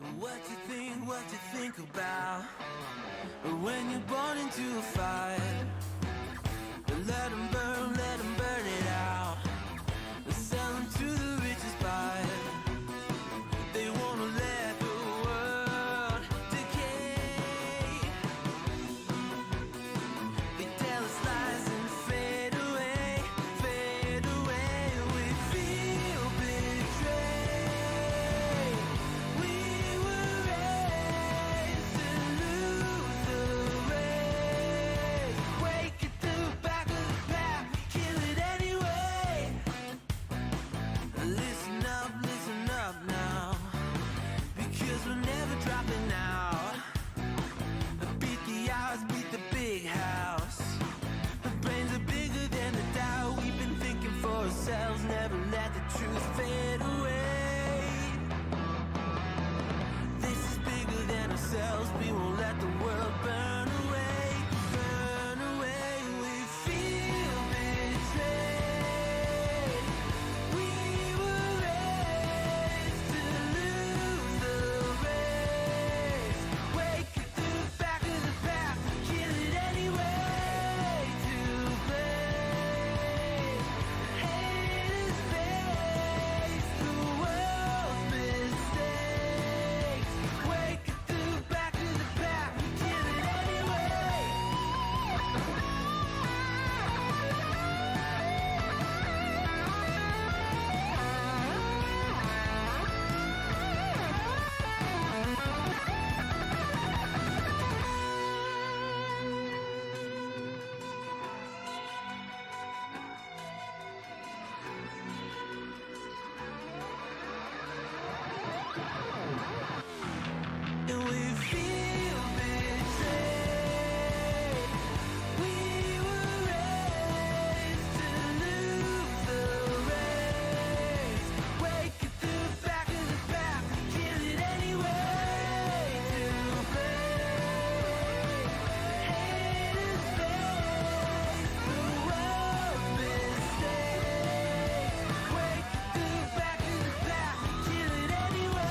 What you think about when you're born into a fire? Let them burn it out. Sell them to the richest buyer. They wanna let the world decay. They tell us lies and fade away, fade away. We feel betrayed. We were raised to lose the race. Wake at the back of the pack, kill it anyway. Listen up now, because we're never dropping out. Beat the odds, beat the big house. The brains are bigger than the doubt. We've been thinking for ourselves, never let the truth fade away. This is bigger than ourselves, we won't let the world burn away, burn away. We feel betrayed. We were raised to lose the race. Wake at the back of the pack, kill it anyway. To blame, haters face the world's mistakes. Wake at the back of the pack, kill it anyway. And we feel betrayed. We were raised to lose the race. Wake at the back of the pack, kill it anyway. To blame, haters face the world's mistakes. Wake at the back of the pack, kill it anyway.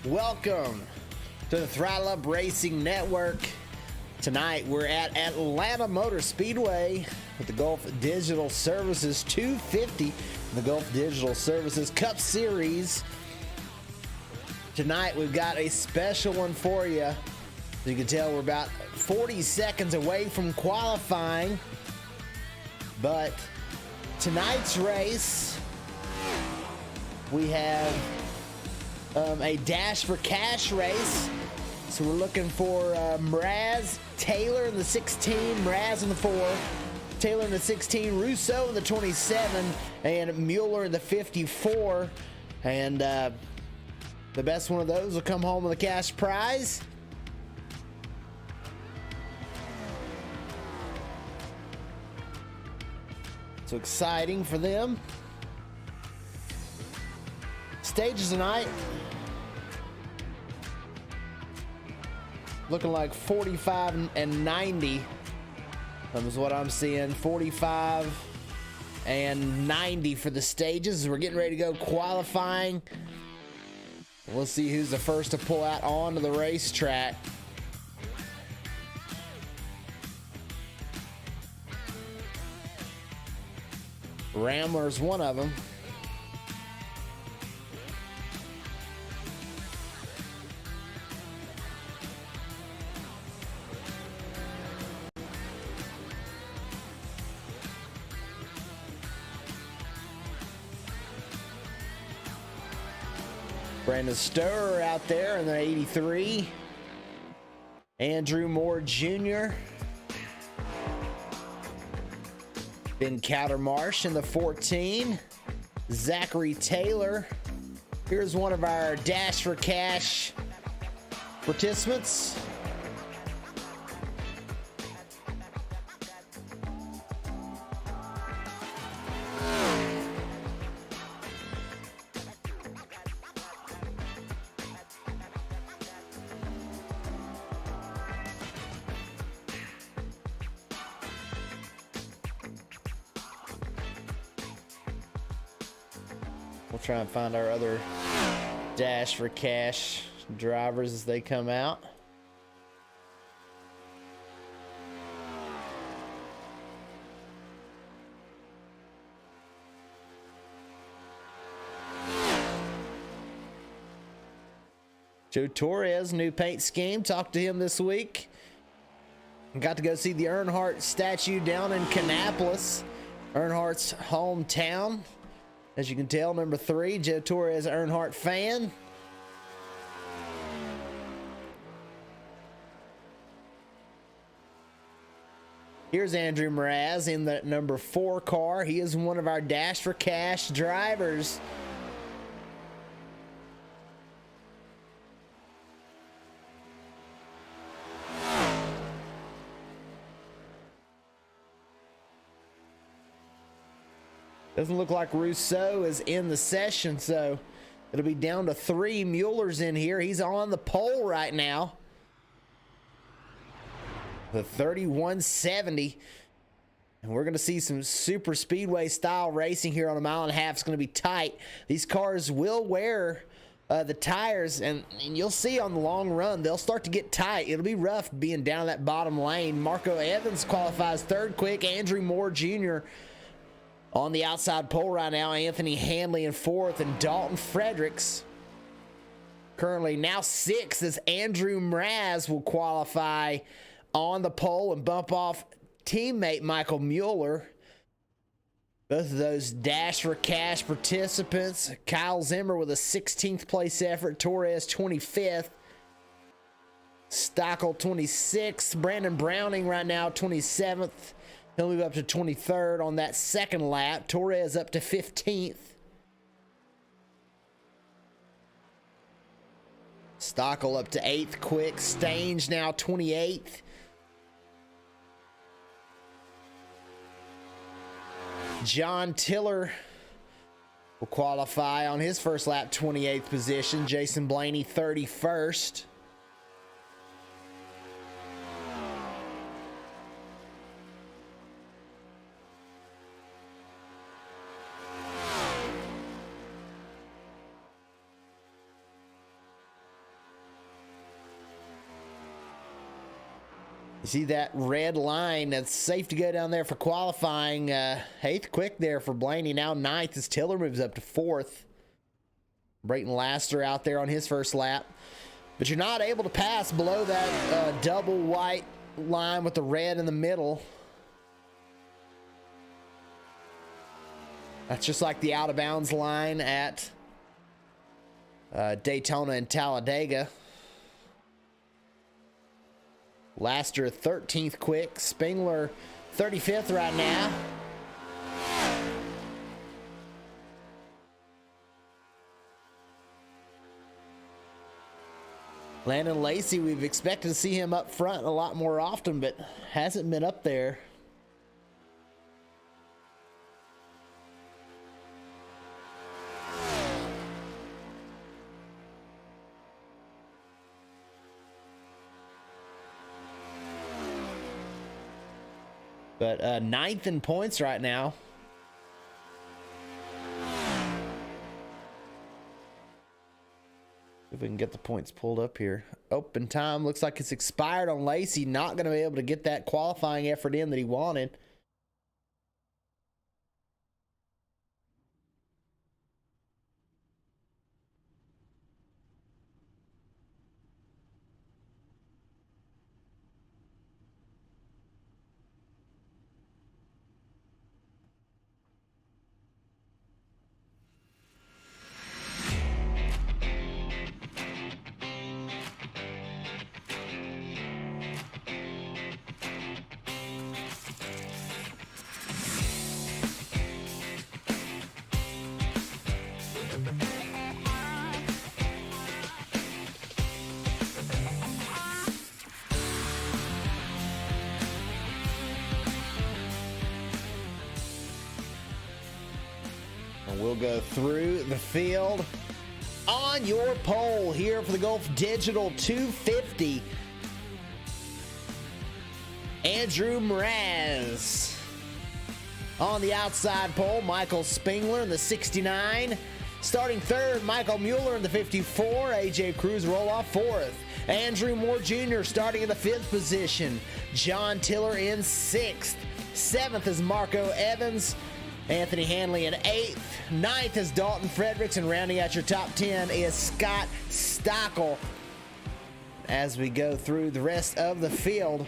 Welcome to the Throttle Up Racing Network. Tonight we're at Atlanta Motor Speedway with the Gulf Digital Services 250, the Gulf Digital Services Cup Series. Tonight we've got a special one for you. As you can tell, we're about 40 seconds away from qualifying. But tonight's race, we have a Dash for Cash race So we're looking for Mraz, Taylor in the 16, Mraz in the 4, Taylor in the 16, Russo in the 27, and Mueller in the 54. And the best one of those will come home with a cash prize. So exciting for them. Stages tonight looking like 45 and 90. That was what I'm seeing. 45 and 90 for the stages. We're getting ready to go qualifying. We'll see who's the first to pull out onto the racetrack. Rambler's one of them. Brandon Storer out there in the 83. Andrew Moore Jr. Ben Cowdermarsh in the 14. Zachary Taylor. Here's one of our Dash for Cash participants. We'll try and find our other Dash for Cash drivers as they come out. Joe Torres, new paint scheme. Talked to him this week. Got to go see the Earnhardt statue down in Kannapolis, Earnhardt's hometown. As you can tell, number 3, Joe Torres, Earnhardt fan. Here's Andrew Mraz in the number 4 car. He is one of our Dash for Cash drivers. Doesn't look like Rousseau is in the session, so it'll be down to 3. Mueller's in here. He's on the pole right now. The 3170. And we're going to see some super speedway style racing here on a mile and a half. It's going to be tight. These cars will wear the tires, and you'll see on the long run, they'll start to get tight. It'll be rough being down that bottom lane. Marco Evans qualifies 3rd quick. Andrew Moore Jr. on the outside pole right now. Anthony Hanley in 4th, and Dalton Fredericks currently now 6th as Andrew Mraz will qualify on the pole and bump off teammate Michael Mueller. Both of those Dash for Cash participants. Kyle Zimmer with a 16th place effort. Torres 25th. Stockel 26th. Brandon Browning right now 27th. He'll move up to 23rd on that second lap. Torres up to 15th. Stockel up to 8th quick. Stange now 28th. John Tiller will qualify on his first lap, 28th position. Jason Blaney 31st. You see that red line? That's safe to go down there for qualifying. 8th quick there for Blaney. Now 9th as Tiller moves up to 4th. Brayton Laster out there on his first lap. But you're not able to pass below that double white line with the red in the middle. That's just like the out of bounds line at Daytona and Talladega. Laster 13th quick. Spengler 35th right now. Landon Lacey, we've expected to see him up front a lot more often, but hasn't been up there. But ninth in points right now. If we can get the points pulled up here. Open time looks like it's expired on Lacey. Not going to be able to get that qualifying effort in that he wanted. We'll go through the field on your pole here for the Gulf Digital 250. Andrew Mraz. On the outside pole, Michael Spengler in the 69. Starting third, Michael Mueller in the 54. AJ Cruz roll off fourth. Andrew Moore Jr. starting in the fifth position. John Tiller in sixth. Seventh is Marco Evans. Anthony Hanley in eighth. Ninth is Dalton Fredericks, and rounding out your top 10 is Scott Stockel. As we go through the rest of the field,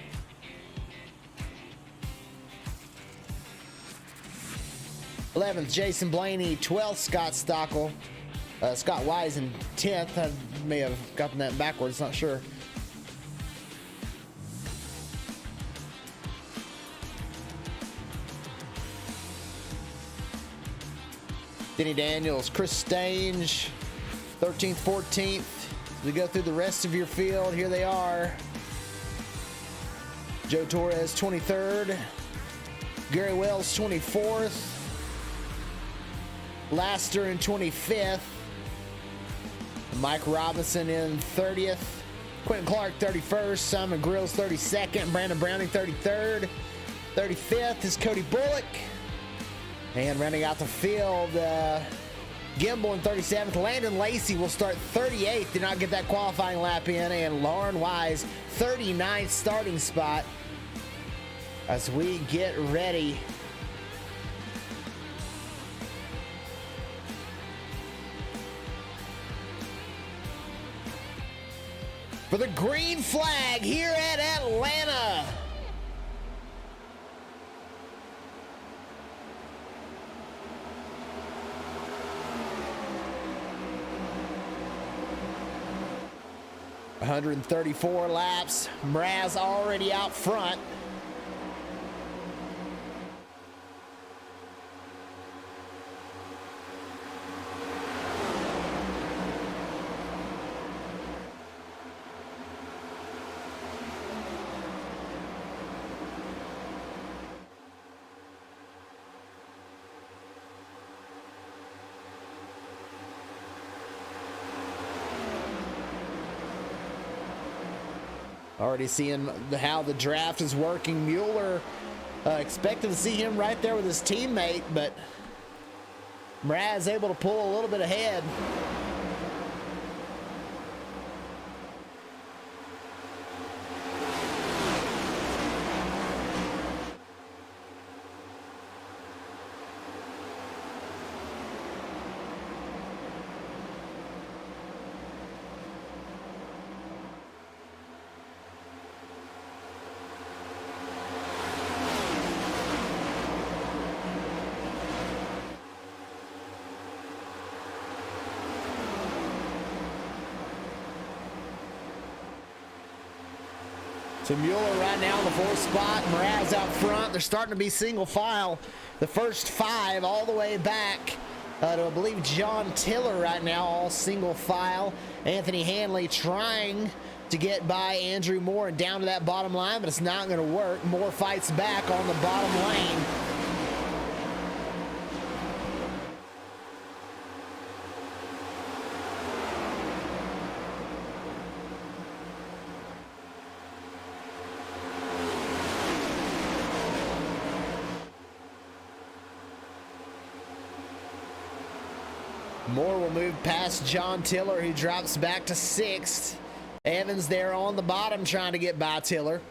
11th, Jason Blaney. 12th, Scott Stockel. Scott Wise in 10th. I may have gotten that backwards, not sure. Denny Daniels, Chris Stange, 13th, 14th. As we go through the rest of your field, here they are. Joe Torres, 23rd. Gary Wells, 24th. Laster in 25th. Mike Robinson in 30th. Quentin Clark, 31st. Simon Grills, 32nd. Brandon Browning, 33rd. 35th is Cody Bullock. And rounding out the field, Gimbel in 37th. Landon Lacey will start 38th. Did not get that qualifying lap in. And Lauren Wise, 39th starting spot. As we get ready for the green flag here at Atlanta. $134 laps. Mraz already out front. Already seeing how the draft is working. Mueller, expected to see him right there with his teammate, but Mraz able to pull a little bit ahead. So Mueller right now in the 4th spot. Mraz out front. They're starting to be single file. The first 5 all the way back to, I believe, John Tiller right now, all single file. Anthony Hanley trying to get by Andrew Moore and down to that bottom line, but it's not going to work. Moore fights back on the bottom lane. Moore will move past John Tiller, who drops back to 6th. Evans there on the bottom trying to get by Tiller.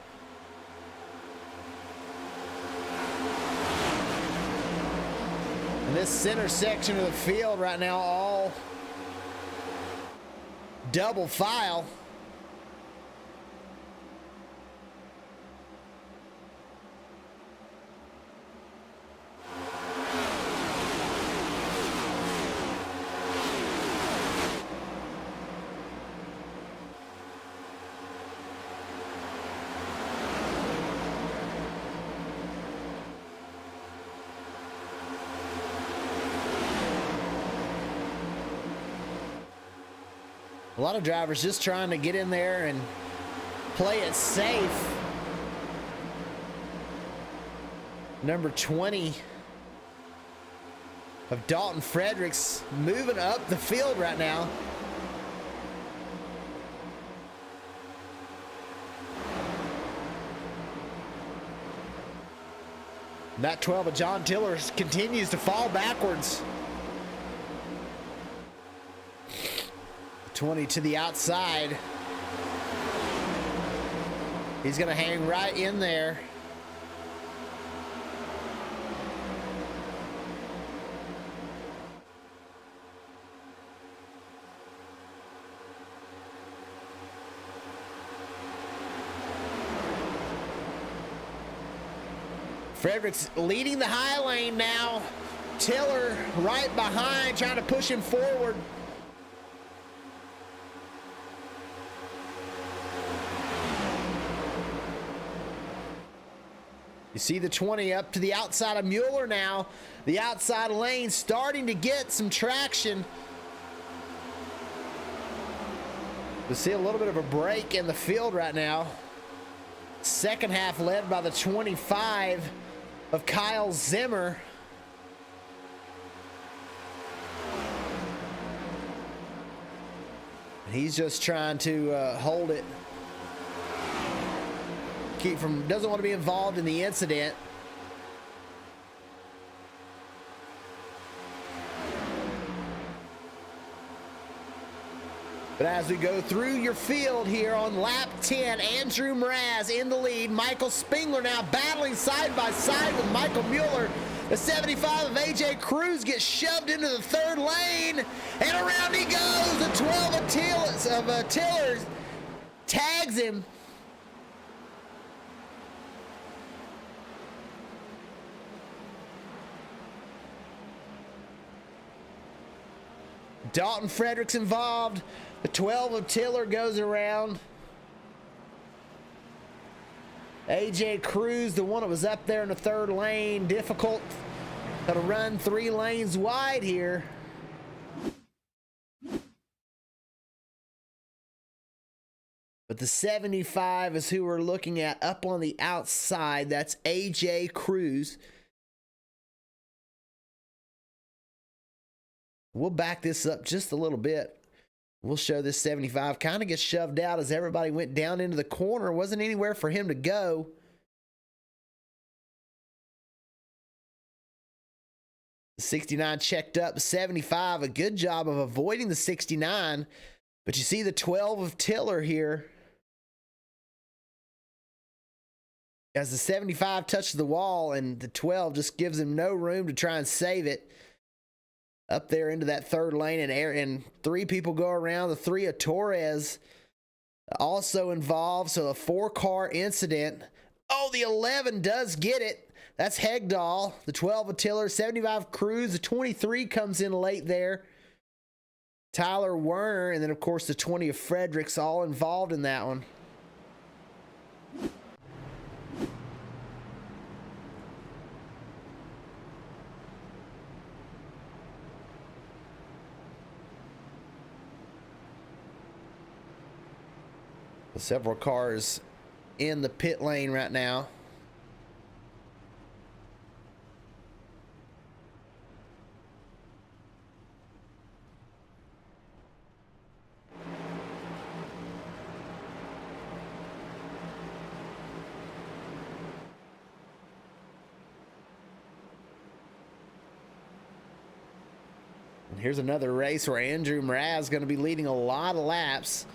And this center section of the field right now, all double file. A lot of drivers just trying to get in there and play it safe. Number 20 of Dalton Fredericks moving up the field right now. That 12 of John Tiller continues to fall backwards. 20 to the outside. He's going to hang right in there. Fredericks leading the high lane now. Tiller right behind, trying to push him forward. You see the 20 up to the outside of Mueller now. The outside lane starting to get some traction. We see a little bit of a break in the field right now. Second half led by the 25 of Kyle Zimmer. He's just trying to hold it. Doesn't want to be involved in the incident. But as we go through your field here on lap 10, Andrew Mraz in the lead. Michael Spengler now battling side by side with Michael Mueller. The 75 of AJ Cruz gets shoved into the 3rd lane, and around he goes. The 12 of Tillers tags him. Dalton Fredericks involved. The 12 of Tiller goes around. AJ Cruz, the one that was up there in the 3rd lane, difficult to run 3 lanes wide here. But the 75 is who we're looking at up on the outside. That's AJ Cruz. We'll back this up just a little bit. We'll show this 75 kind of gets shoved out as everybody went down into the corner. Wasn't anywhere for him to go. The 69 checked up. 75, a good job of avoiding the 69. But you see the 12 of Tiller here. As the 75 touches the wall, and the 12 just gives him no room to try and save it. Up there into that 3rd lane, and 3 people go around. The 3 of Torres also involved, so a 4-car incident. Oh, the 11 does get it. That's Hegdahl. The 12 of Tiller, 75 Cruz. The 23 comes in late there. Tyler Werner, and then of course the 20 of Fredericks, all involved in that one. Several cars in the pit lane right now. And here's another race where Andrew Mraz is going to be leading a lot of laps.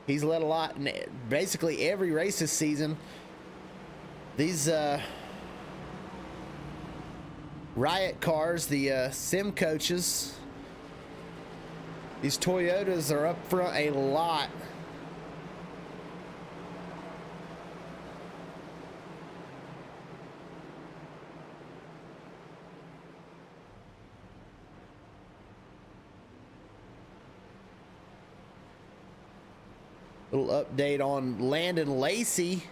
He's led a lot in basically every race this season. These Riot cars, the sim coaches, these Toyotas are up front a lot. Little update on Landon Lacey.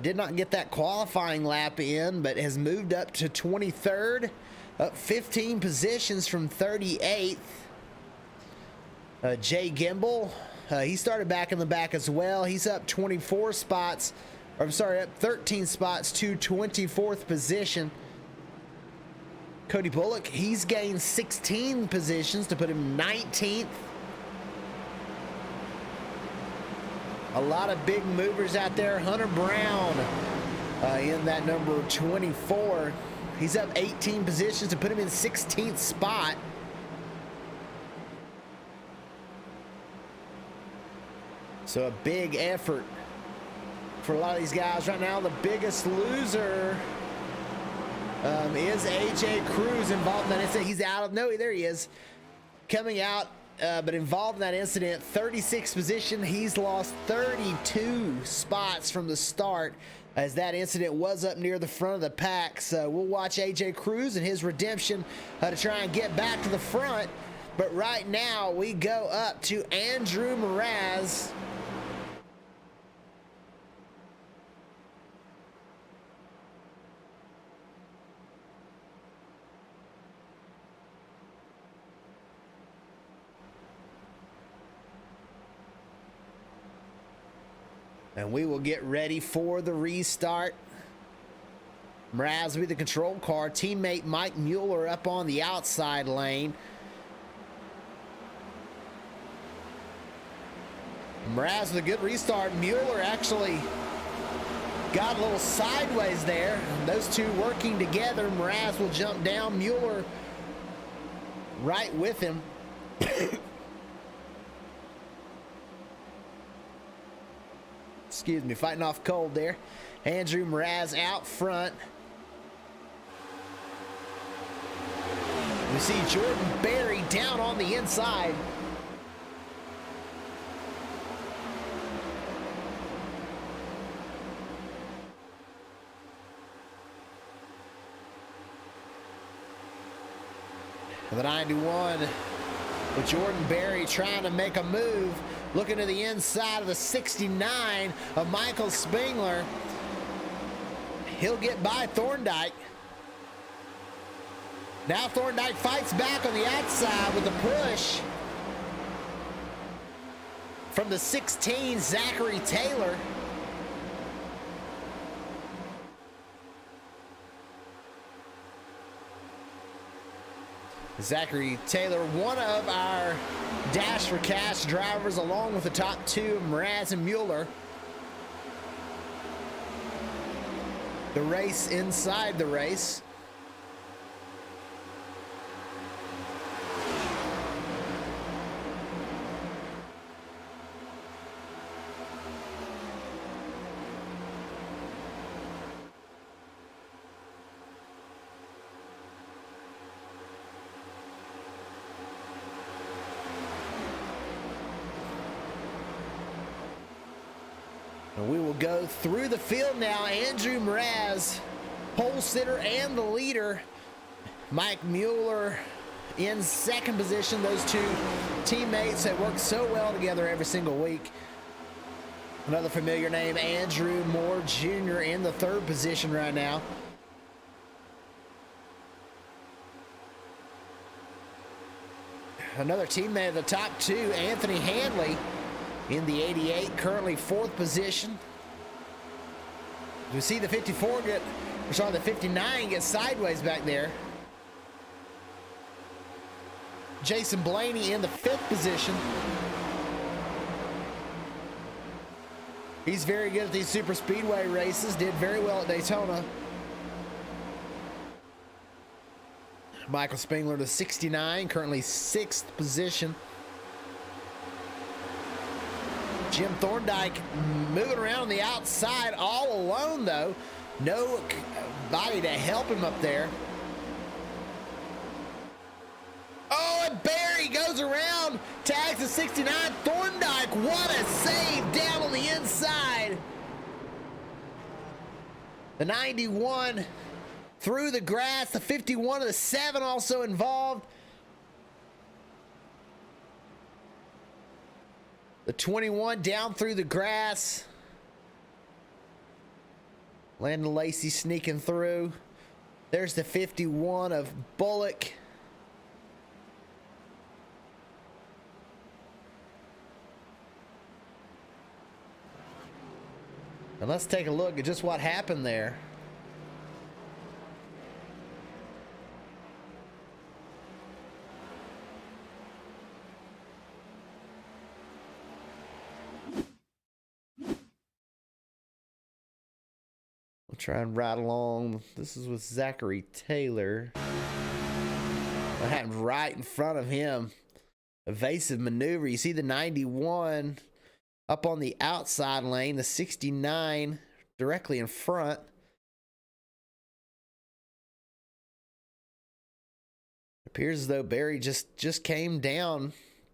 Did not get that qualifying lap in, but has moved up to 23rd, up 15 positions from 38th. Jay Gimbel, he started back in the back as well. He's up 24 spots, or I'm sorry, up 13 spots to 24th position. Cody Bullock, he's gained 16 positions to put him 19th. A lot of big movers out there. Hunter Brown in that number 24. He's up 18 positions to put him in 16th spot. So a big effort for a lot of these guys right now. The biggest loser is AJ Cruz involved in that incident. He's out of, no, there he is. Coming out. But involved in that incident, 36th position. He's lost 32 spots from the start as that incident was up near the front of the pack. So we'll watch AJ Cruz and his redemption to try and get back to the front. But right now we go up to Andrew Mraz. And we will get ready for the restart. Mraz will be the control car. Teammate Mike Mueller up on the outside lane. Mraz with a good restart. Mueller actually got a little sideways there. Those two working together. Mraz will jump down. Mueller right with him. Excuse me, fighting off cold there. Andrew Mraz out front. We see Jordan Berry down on the inside. The 91 with Jordan Berry trying to make a move. Looking to the inside of the 69 of Michael Spengler. He'll get by Thorndike. Now Thorndike fights back on the outside with a push from the 16, Zachary Taylor. Zachary Taylor, one of our Dash for Cash drivers, along with the top two, Mraz and Mueller. The race inside the race. And we will go through the field now. Andrew Mraz, pole sitter and the leader. Mike Mueller in second position. Those two teammates that work so well together every single week. Another familiar name, Andrew Moore Jr. in the third position right now. Another teammate at the top two, Anthony Handley, in the 88, currently 4th position. We see the 54 the 59 get sideways back there. Jason Blaney in the 5th position. He's very good at these super speedway races, did very well at Daytona. Michael Spengler to 69, currently 6th position. Jim Thorndike moving around on the outside all alone though. Nobody to help him up there. Oh, and Barry goes around, tags the 69. Thorndike, what a save down on the inside. The 91 through the grass, the 51 of the 7 also involved. The 21 down through the grass. Landon Lacey sneaking through. There's the 51 of Bullock. And let's take a look at just what happened there. We'll try and ride along. This is with Zachary Taylor. What happened right in front of him? Evasive maneuver. You see the 91 up on the outside lane, the 69 directly in front. Appears as though Barry just came down,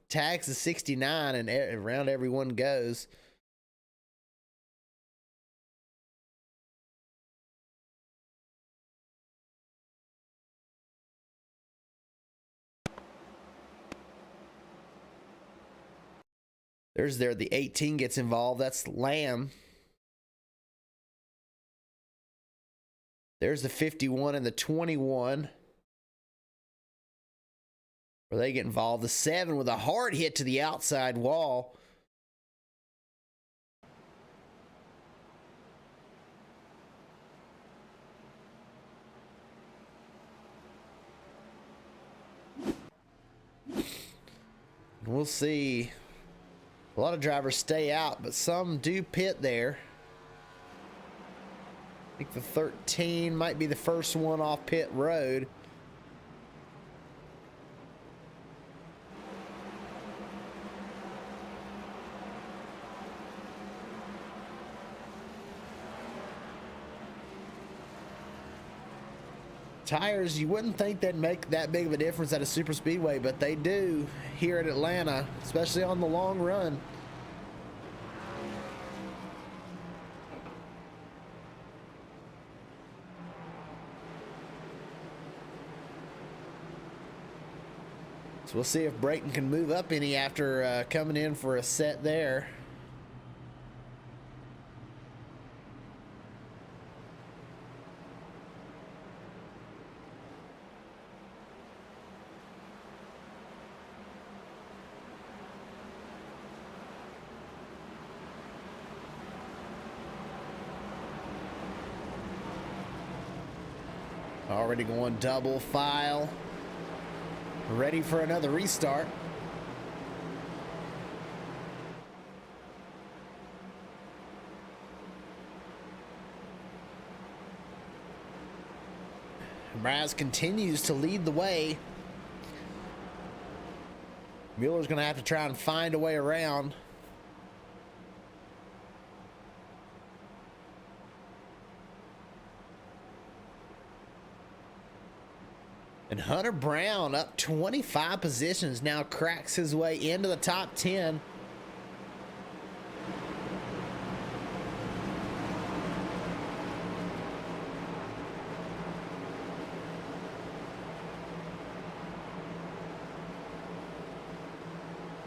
tags the 69, and around everyone goes. There's the 18 gets involved. That's Lamb. There's the 51 and the 21. Where they get involved. The 7 with a hard hit to the outside wall. We'll see. A lot of drivers stay out, but some do pit there. I think the 13 might be the first one off pit road. Tires, you wouldn't think they'd make that big of a difference at a super speedway, but they do here at Atlanta, especially on the long run. So we'll see if Brayton can move up any after coming in for a set there. Already going double file. Ready for another restart. Mraz continues to lead the way. Mueller's going to have to try and find a way around. And Hunter Brown up 25 positions, now cracks his way into the top 10.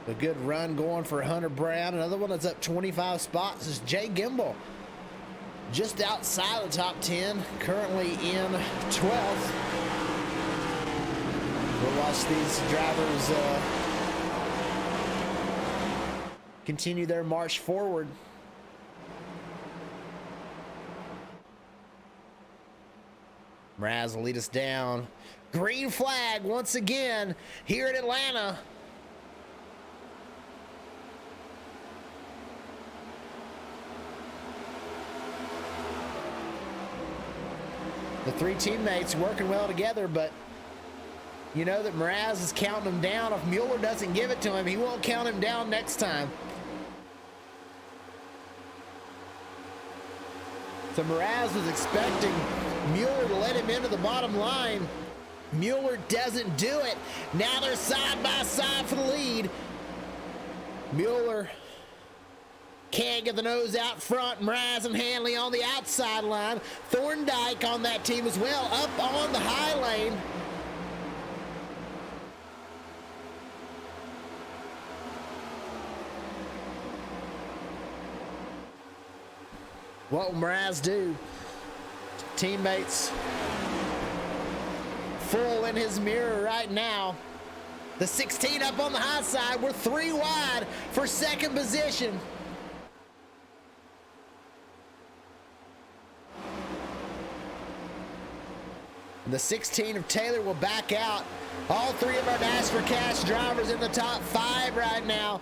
A good run going for Hunter Brown. Another one that's up 25 spots is Jay Gimbel. Just outside the top 10, currently in 12th. We'll watch these drivers continue their march forward. Mraz will lead us down. Green flag once again here at Atlanta. The three teammates working well together, but you know that Mraz is counting them down. If Mueller doesn't give it to him, he won't count him down next time. So Mraz was expecting Mueller to let him into the bottom line. Mueller doesn't do it. Now they're side by side for the lead. Mueller can't get the nose out front. Mraz and Hanley on the outside line. Thorndike on that team as well, up on the high lane. What will Mraz do? Teammates full in his mirror right now. The 16 up on the high side. We're 3 wide for second position. The 16 of Taylor will back out. All 3 of our Dash for Cash drivers in the top 5 right now.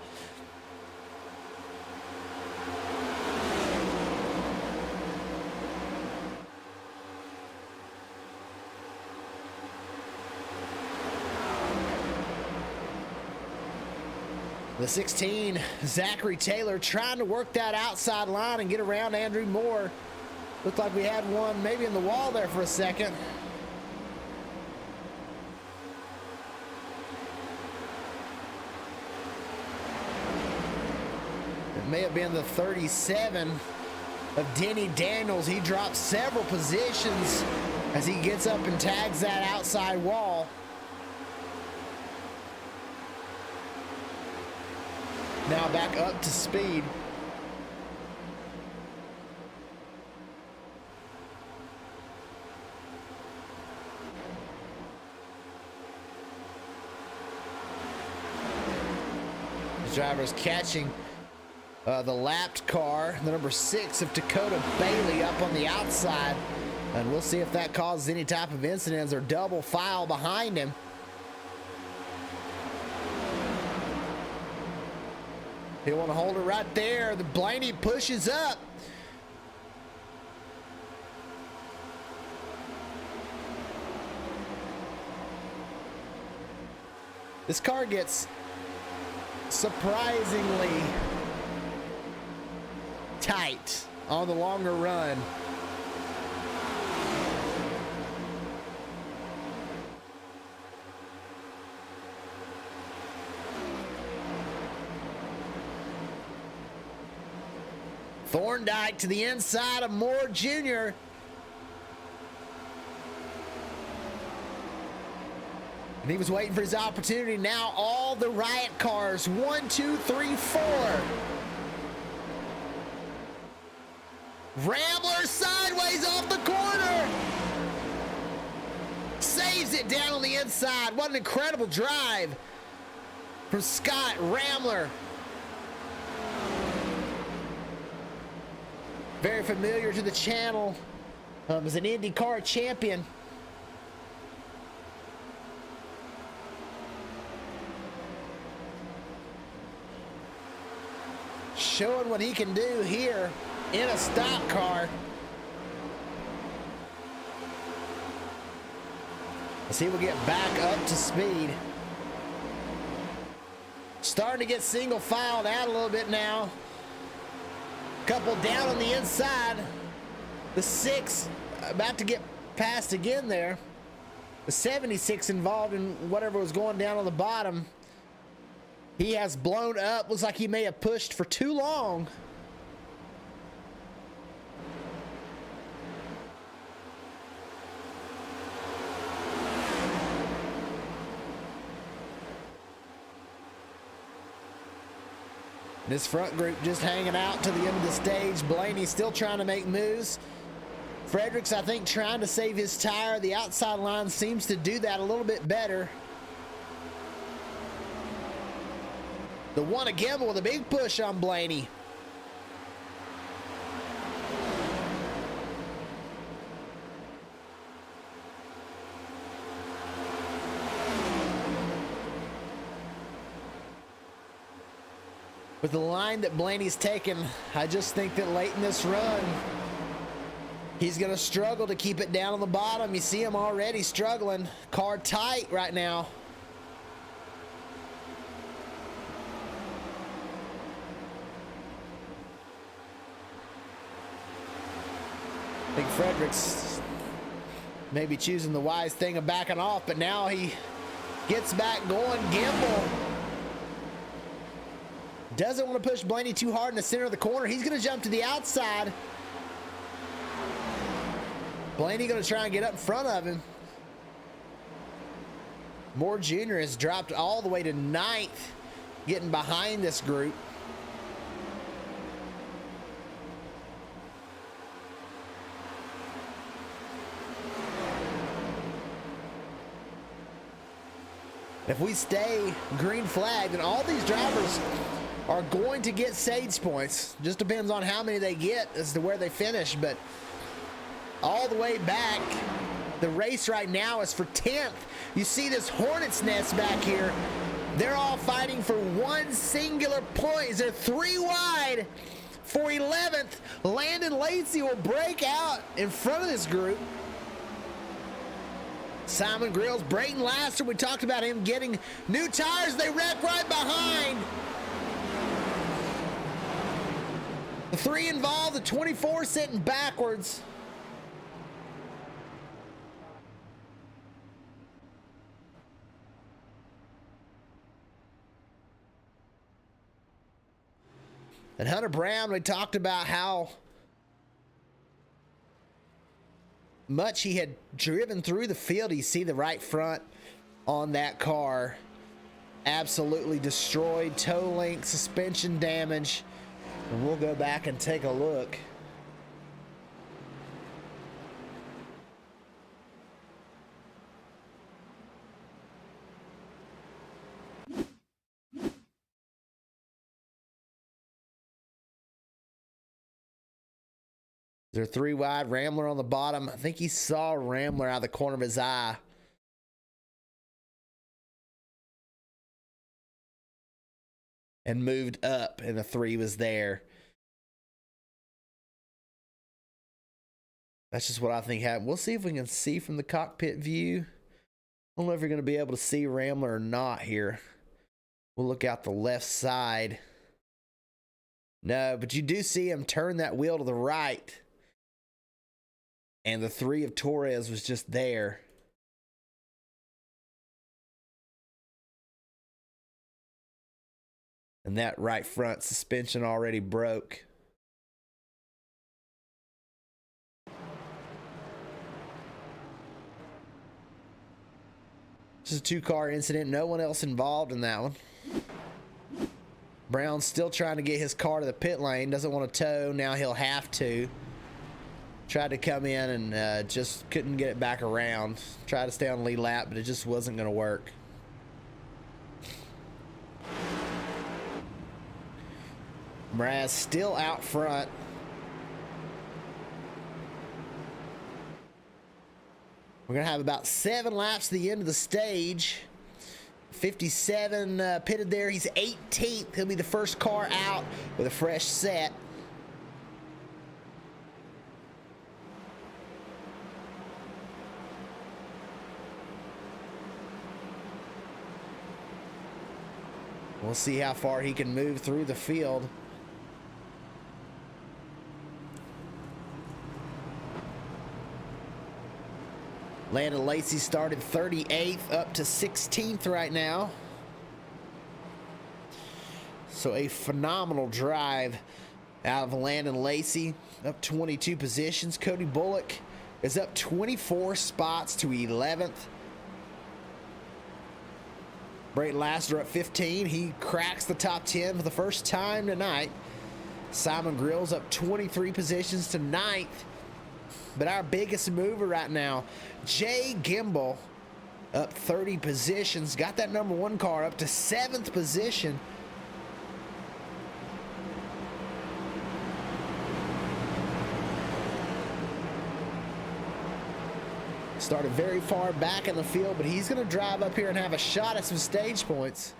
The 16, Zachary Taylor, trying to work that outside line and get around Andrew Moore. Looked like we had one maybe in the wall there for a second. It may have been the 37 of Denny Daniels. He dropped several positions as he gets up and tags that outside wall. Now back up to speed. The driver's catching the lapped car, the number 6 of Dakota Bailey up on the outside. And we'll see if that causes any type of incidents or double file behind him. He'll want to hold it right there. The Blaney pushes up. This car gets surprisingly tight on the longer run. Thorndike to the inside of Moore Jr. And he was waiting for his opportunity. Now all the riot cars, 1, 2, 3, 4. Rambler sideways off the corner. Saves it down on the inside. What an incredible drive from Scott Rambler. Very familiar to the channel as an IndyCar champion. Showing what he can do here in a stock car. As he will get back up to speed. Starting to get single filed out a little bit now. Couple down on the inside. The 6 about to get passed again there. The 76 involved in whatever was going down on the bottom. He has blown up. Looks like he may have pushed for too long. This front group just hanging out to the end of the stage. Blaney still trying to make moves. Fredericks, I think, trying to save his tire. The outside line seems to do that a little bit better. The one of Gimbel with a big push on Blaney. With the line that Blaney's taken, I just think that late in this run, he's going to struggle to keep it down on the bottom. You see him already struggling. Car tight right now. I think Fredericks maybe choosing the wise thing of backing off, but now he gets back going. Gimbel doesn't want to push Blaney too hard in the center of the corner. He's going to jump to the outside. Blaney going to try and get up in front of him. Moore Jr. has dropped all the way to 9th, getting behind this group. If we stay green flag, then all these drivers are going to get Sage points. Just depends on how many they get as to where they finish, but all the way back, the race right now is for 10th. You see this hornet's nest back here. They're all fighting for one singular point. They're 3 wide for 11th. Landon Lacey will break out in front of this group. Simon Grills, Brayton Laster, we talked about him getting new tires. They wreck right behind. The 3 involved, the 24 sitting backwards. And Hunter Brown, we talked about how much he had driven through the field. You see the right front on that car absolutely destroyed, toe link, suspension damage, and we'll go back and take a look. They're 3 wide. Rambler on the bottom. I think he saw Rambler out of the corner of his eye. And moved up, and the 3 was there. That's just what I think happened. We'll see if we can see from the cockpit view. I don't know if you're going to be able to see Rambler or not here. We'll look out the left side. No, but you do see him turn that wheel to the right. And the 3 of Torres was just there. And that right front suspension already broke. This is a 2-car incident. No one else involved in that one. Brown's still trying to get his car to the pit lane. Doesn't want to tow. Now he'll have to. Tried to come in and just couldn't get it back around. Tried to stay on the lead lap, but it just wasn't going to work. Mraz still out front. We're going to have about 7 laps to the end of the stage. 57 pitted there. He's 18th. He'll be the first car out with a fresh set. We'll see how far he can move through the field. Landon Lacey started 38th up to 16th right now. So a phenomenal drive out of Landon Lacey, up 22 positions. Cody Bullock is up 24 spots to 11th. Brayton Laster up 15. He cracks the top 10 for the first time tonight. Simon Grills up 23 positions to 9th. But our biggest mover right now, Jay Gimbel, up 30 positions. Got that number 1 car up to 7th position. Started very far back in the field, but he's going to drive up here and have a shot at some stage points.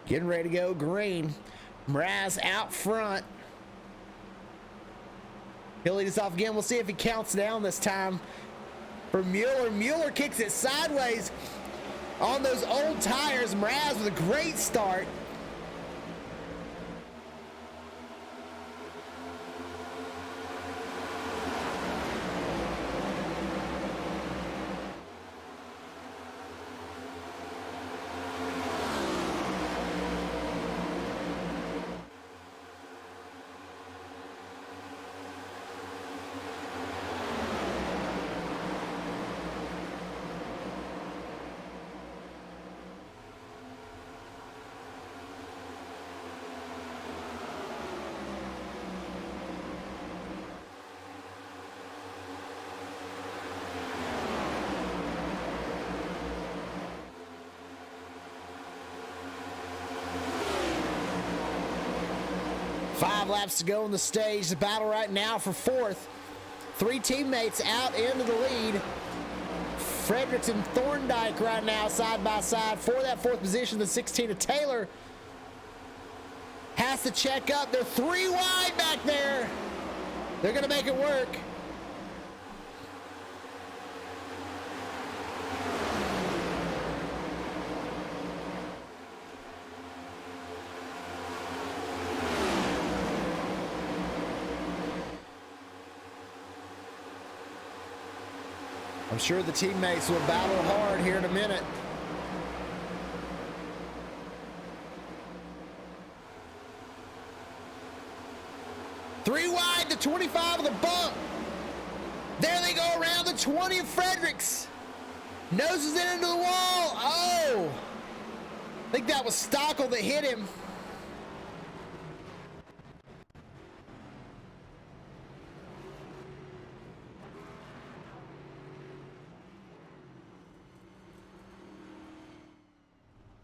Getting ready to go green. Mraz out front. He'll lead us off again. We'll see if he counts down this time for Mueller. Mueller kicks it sideways on those old tires. Mraz with a great start. Five laps to go on the stage. The battle right now for fourth. Three teammates out into the lead. Fredericks and Thorndike right now side by side for that fourth position. The 16 of Taylor has to check up. They're three wide back there. They're going to make it work. I'm sure the teammates will battle hard here in a minute. Three wide, the 25 of the bump. There they go around the 20 of Fredericks. Noses it into the wall. Oh, I think that was Stockel that hit him.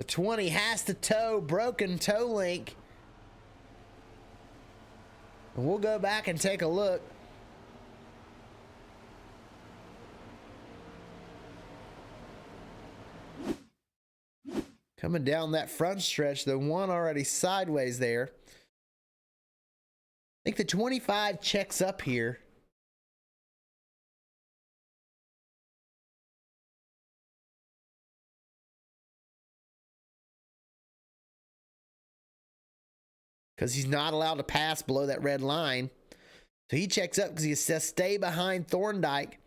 The 20 has to tow, broken toe link. And we'll go back and take a look. Coming down that front stretch, the one already sideways there. I think the 25 checks up here. Because he's not allowed to pass below that red line. So he checks up because he says stay behind Thorndike.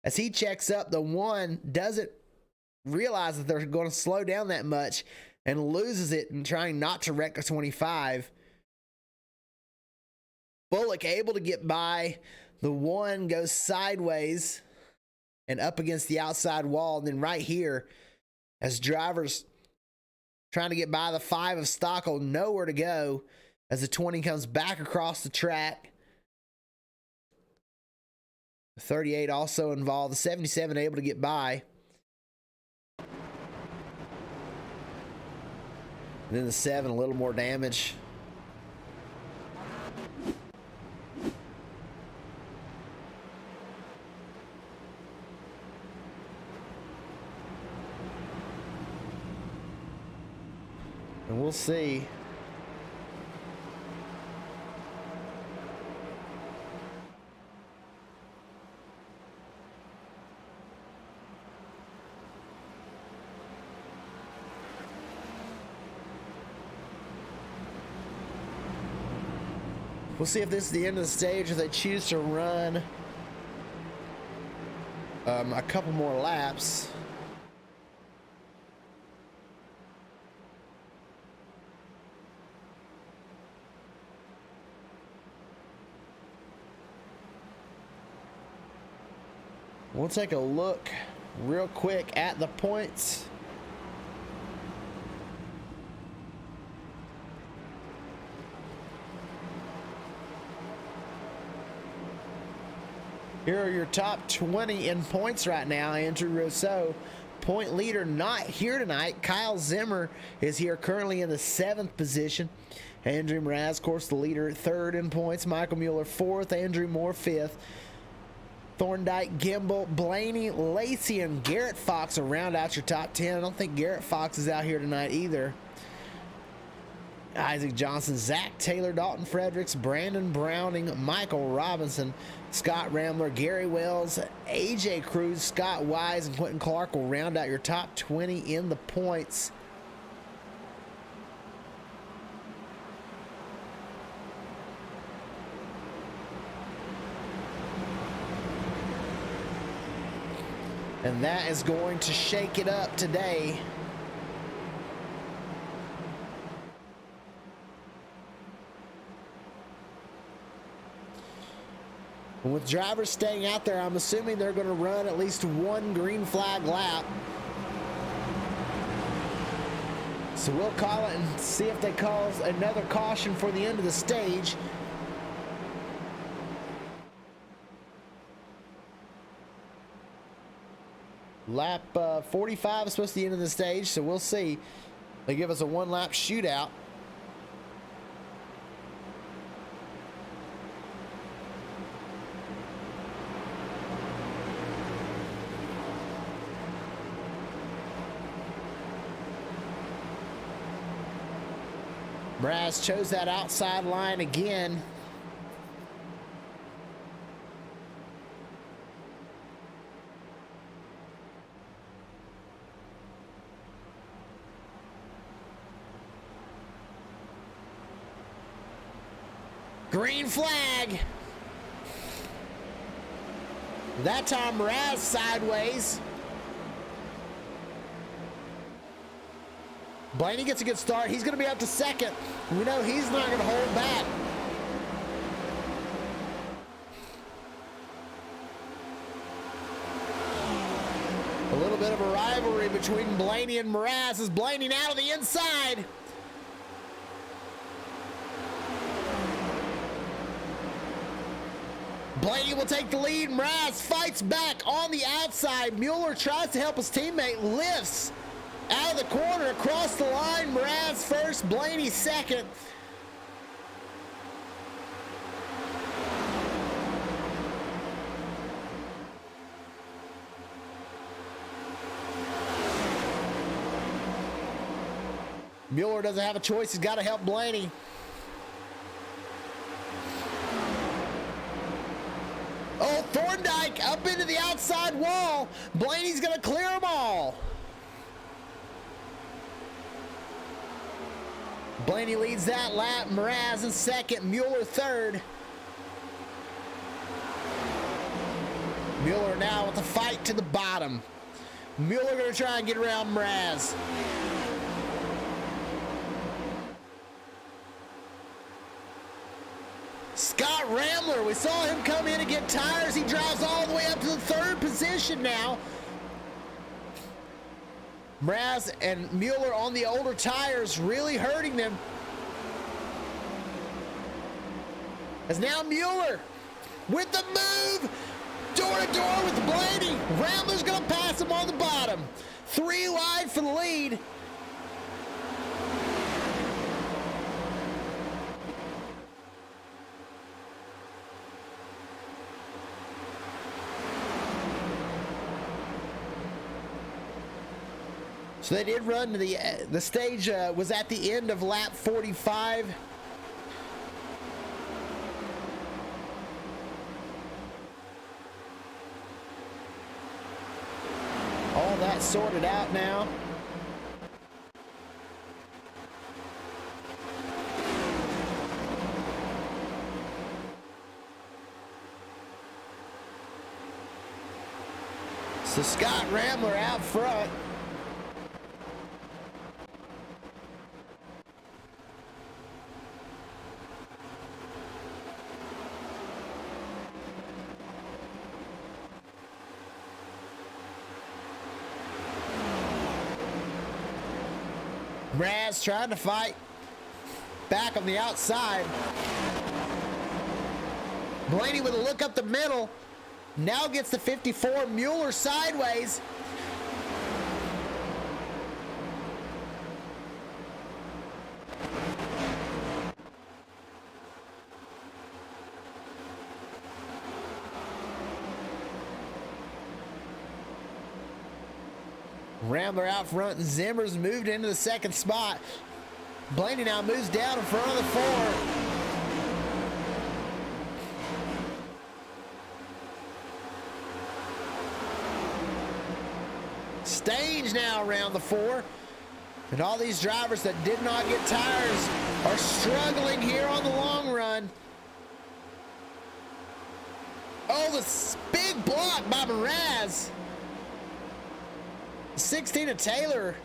As he checks up, the one doesn't realize that they're going to slow down that much and loses it and trying not to wreck the 25. Bullock able to get by. The one goes sideways and up against the outside wall. And then right here, as drivers trying to get by the 5 of Stockel, nowhere to go. As the 20 comes back across the track. The 38 also involved. The 77 able to get by. And then the 7, a little more damage. And we'll see. We'll see if this is the end of the stage, if they choose to run a couple more laps. We'll take a look real quick at the points. Here are your top 20 in points right now. Andrew Rousseau, point leader, not here tonight. Kyle Zimmer is here currently in the 7th position. Andrew Mraz, of course, the leader, 3rd in points. Michael Mueller, 4th. Andrew Moore, 5th. Thorndike, Gimbel, Blaney, Lacey, and Garrett Fox will round out your top 10. I don't think Garrett Fox is out here tonight either. Isaac Johnson, Zach Taylor, Dalton Fredericks, Brandon Browning, Michael Robinson, Scott Rambler, Gary Wells, AJ Cruz, Scott Wise, and Quentin Clark will round out your top 20 in the points. And that is going to shake it up today. And with drivers staying out there, I'm assuming they're going to run at least one green flag lap. So we'll call it and see if they call another caution for the end of the stage. Lap 45 is supposed to be the end of the stage, so we'll see. They give us a one-lap shootout. Mraz chose that outside line again. Green flag. That time Mraz sideways. Blaney gets a good start. He's going to be up to 2nd. We know he's not going to hold back. A little bit of a rivalry between Blaney and Mraz as Blaney now to the inside. Blaney will take the lead. Mraz fights back on the outside. Mueller tries to help his teammate, lifts out of the corner across the line. Mraz first, Blaney second. Mueller doesn't have a choice. He's got to help Blaney. Oh, Thorndike up into the outside wall. Blaney's going to clear them all. Blaney leads that lap. Mraz in 2nd. Mueller 3rd. Mueller now with the fight to the bottom. Mueller going to try and get around Mraz. Scott Rambler, we saw him come in and get tires. He drives all the way up to the 3rd position now. Mraz and Mueller on the older tires, really hurting them. As now Mueller with the move, door to door with Blaney. Rambler's gonna pass him on the bottom. 3 wide for the lead. So they did run to the stage was at the end of lap 45. All that sorted out now. So Scott Rambler out front. Raz trying to fight back on the outside. Blaney with a look up the middle. Now gets the 54. Mueller sideways. Rambler out front and Zimmer's moved into the second spot. Blaney now moves down in front of the 4. Stange now around the 4. And all these drivers that did not get tires are struggling here on the long run. Oh, this big block by Mraz. 16 of Taylor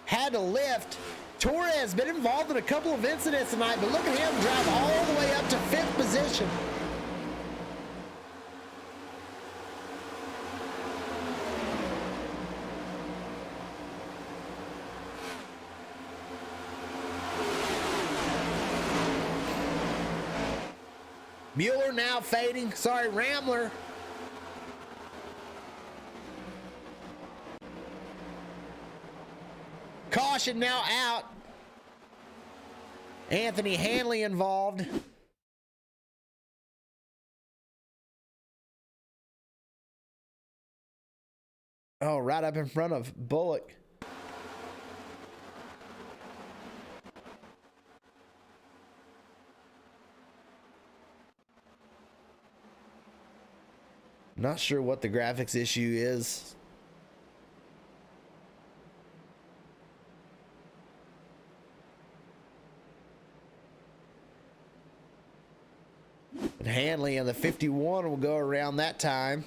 had to lift. Torres been involved in a couple of incidents tonight, but look at him drive all the way up to 5th position. Mueller now fading. Sorry, Rambler. Caution now out. Anthony Hanley involved. Oh, right up in front of Bullock. Not sure what the graphics issue is. And Hanley and the 51 will go around that time.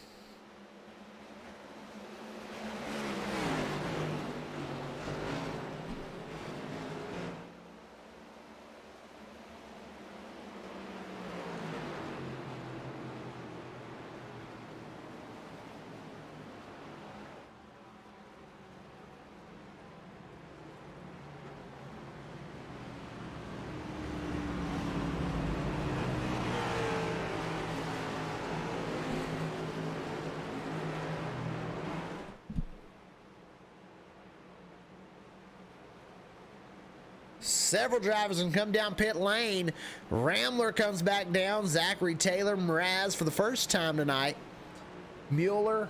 Several drivers can come down pit lane. Rambler comes back down. Zachary Taylor, Mraz for the first time tonight. Mueller,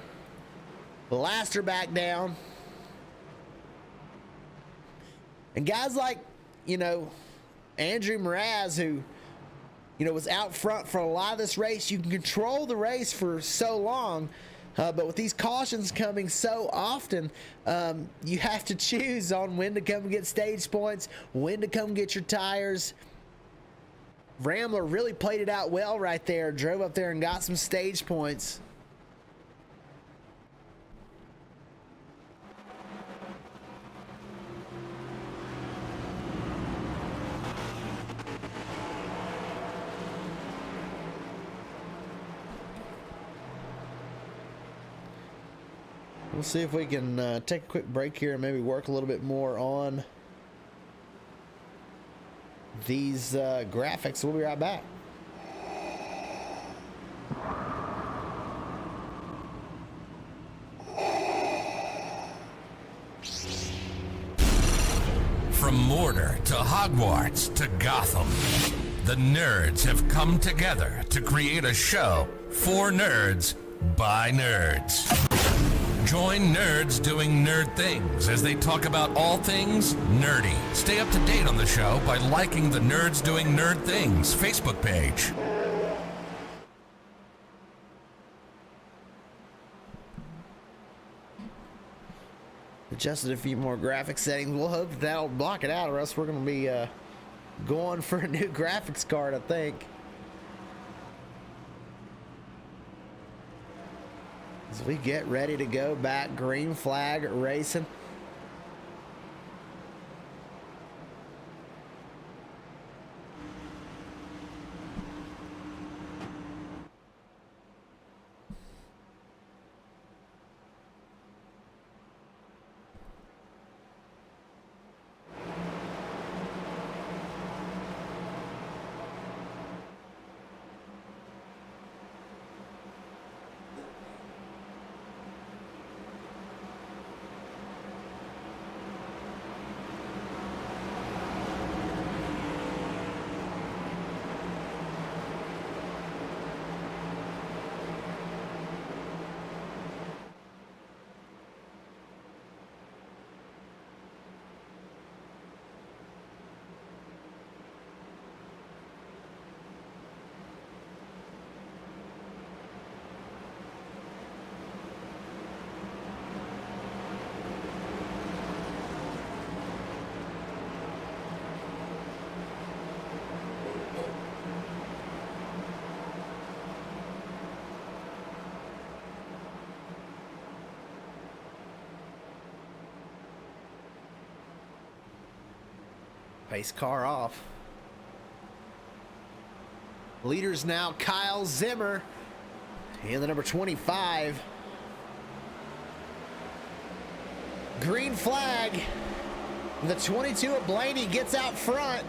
Blaster back down. And guys like, Andrew Mraz, who, was out front for a lot of this race. You can control the race for so long. But with these cautions coming so often, you have to choose on when to come get stage points, when to come get your tires. Rambler really played it out well right there. Drove up there and got some stage points. We'll see if we can take a quick break here and maybe work a little bit more on these graphics. We'll be right back. From Mordor to Hogwarts to Gotham, the nerds have come together to create a show for nerds by nerds. Join nerds doing nerd things as they talk about all things nerdy. Stay up to date on the show by liking the Nerds Doing Nerd Things Facebook page. Adjusted a few more graphic settings. We'll hope that that'll block it out, or else we're going to be going for a new graphics card, I think. As we get ready to go back, green flag racing. Pace car off. Leaders now Kyle Zimmer in the number 25. Green flag. The 22 of Blaney gets out front.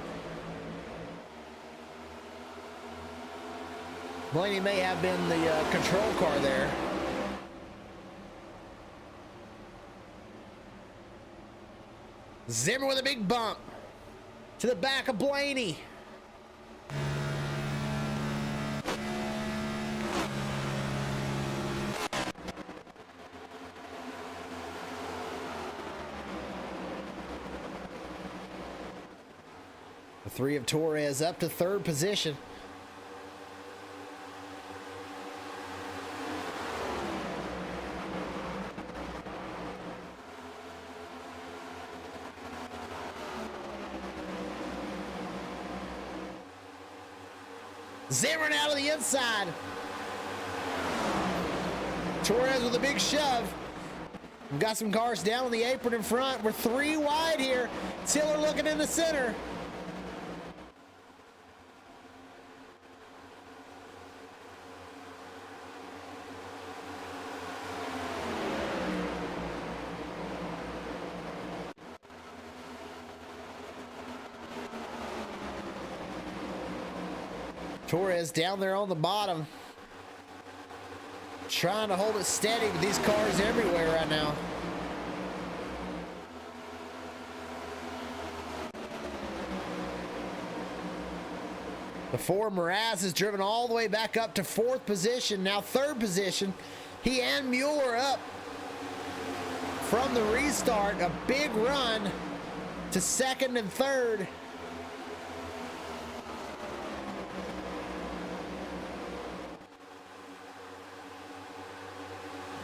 Blaney may have been the control car there. Zimmer with a big bump to the back of Blaney. The three of Torres up to third position. Zimmer out of the inside. Torres with a big shove. We've got some cars down on the apron in front. We're three wide here. Tiller looking in the center. Torres down there on the bottom, trying to hold it steady with these cars everywhere right now. The four Mraz is driven all the way back up to fourth position, now third position. He and Mueller up from the restart, a big run to second and third.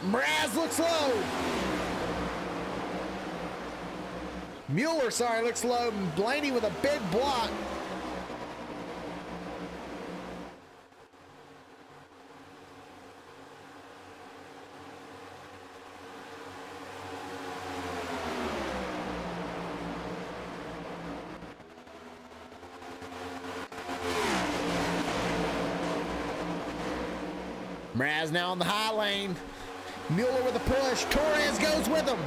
Mraz looks low. Mueller, sorry, looks low. Blaney with a big block. Mraz now on the high lane. Mueller with a push. Torres goes with him.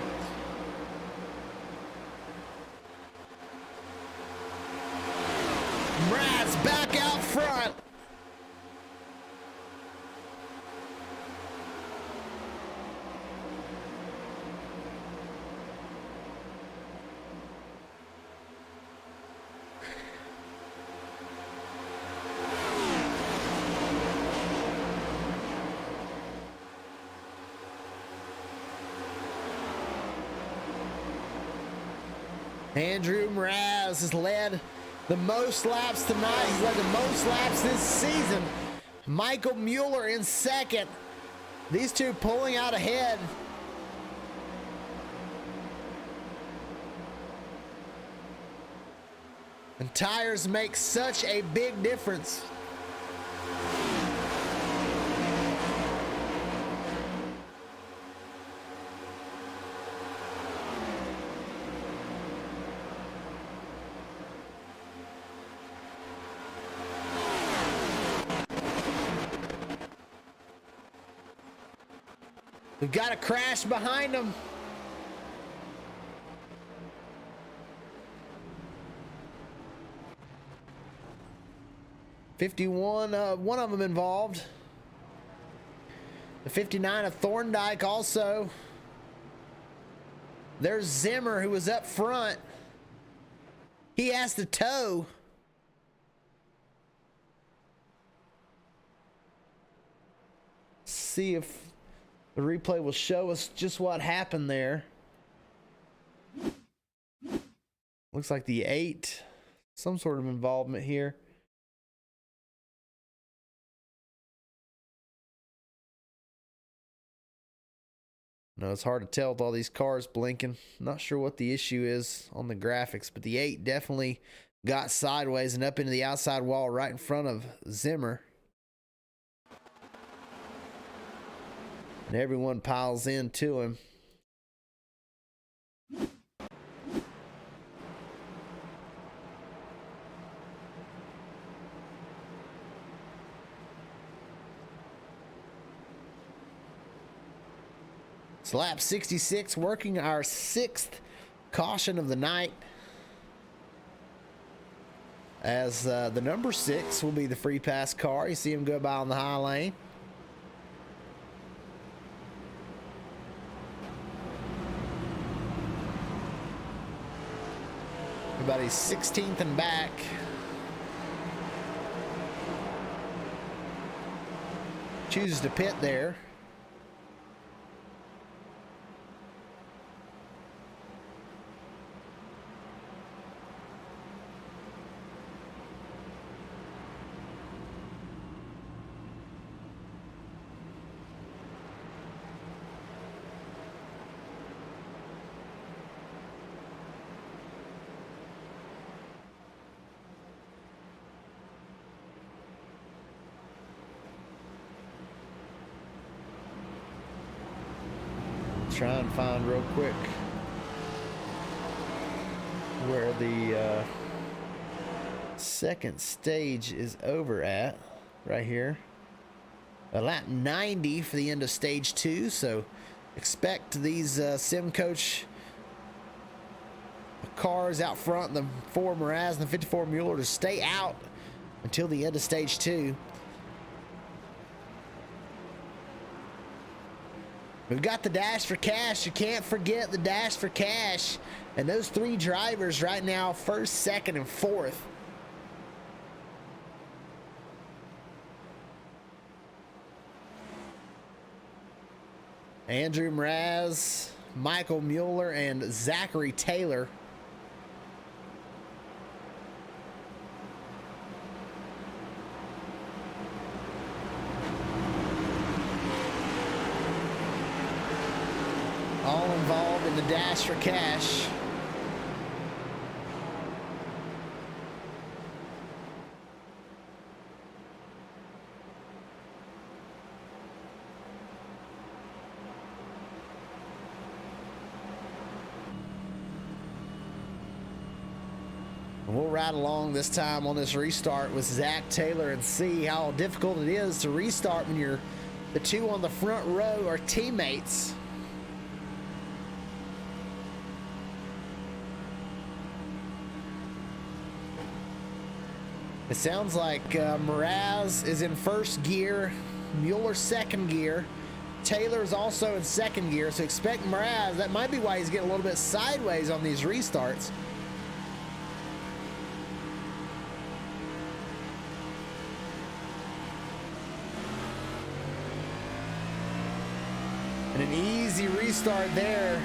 Mraz back out front. Andrew Mraz has led the most laps tonight. He's led the most laps this season. Michael Mueller in second. These two pulling out ahead. And tires make such a big difference. We've got a crash behind them. '51, one of them involved. The '59 of Thorndike also. There's Zimmer, who was up front. He has to tow. See if the replay will show us just what happened there. Looks like the 8, some sort of involvement here. No, it's hard to tell with all these cars blinking. Not sure what the issue is on the graphics, but the 8 definitely got sideways and up into the outside wall right in front of Zimmer. And everyone piles in to him. It's lap 66, working our 6th caution of the night. As the number 6 will be the free pass car. You see him go by on the high lane. Everybody's 16th and back. Chooses to pit there. Try and find real quick where the second stage is over at. Right here, lap 90 for the end of stage 2. So expect these sim coach cars out front, the 4 Mraz and the 54 Mueller, to stay out until the end of stage 2. We've got the Dash for Cash. You can't forget the Dash for Cash. And those 3 drivers right now, 1st, 2nd, and 4th. Andrew Mraz, Michael Mueller, and Zachary Taylor. All involved in the Dash for Cash. We'll ride along this time on this restart with Zach Taylor and see how difficult it is to restart when the 2 on the front row are teammates. It sounds like Mraz is in 1st gear, Mueller 2nd gear. Taylor is also in 2nd gear, so expect Mraz. That might be why he's getting a little bit sideways on these restarts. And an easy restart there.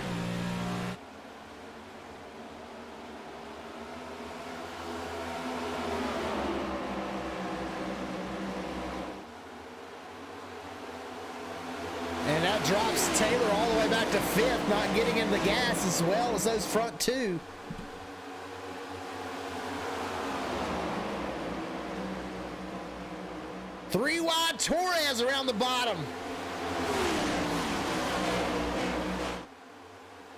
And that drops Taylor all the way back to 5th, not getting in the gas as well as those front 2. Three wide Torres around the bottom.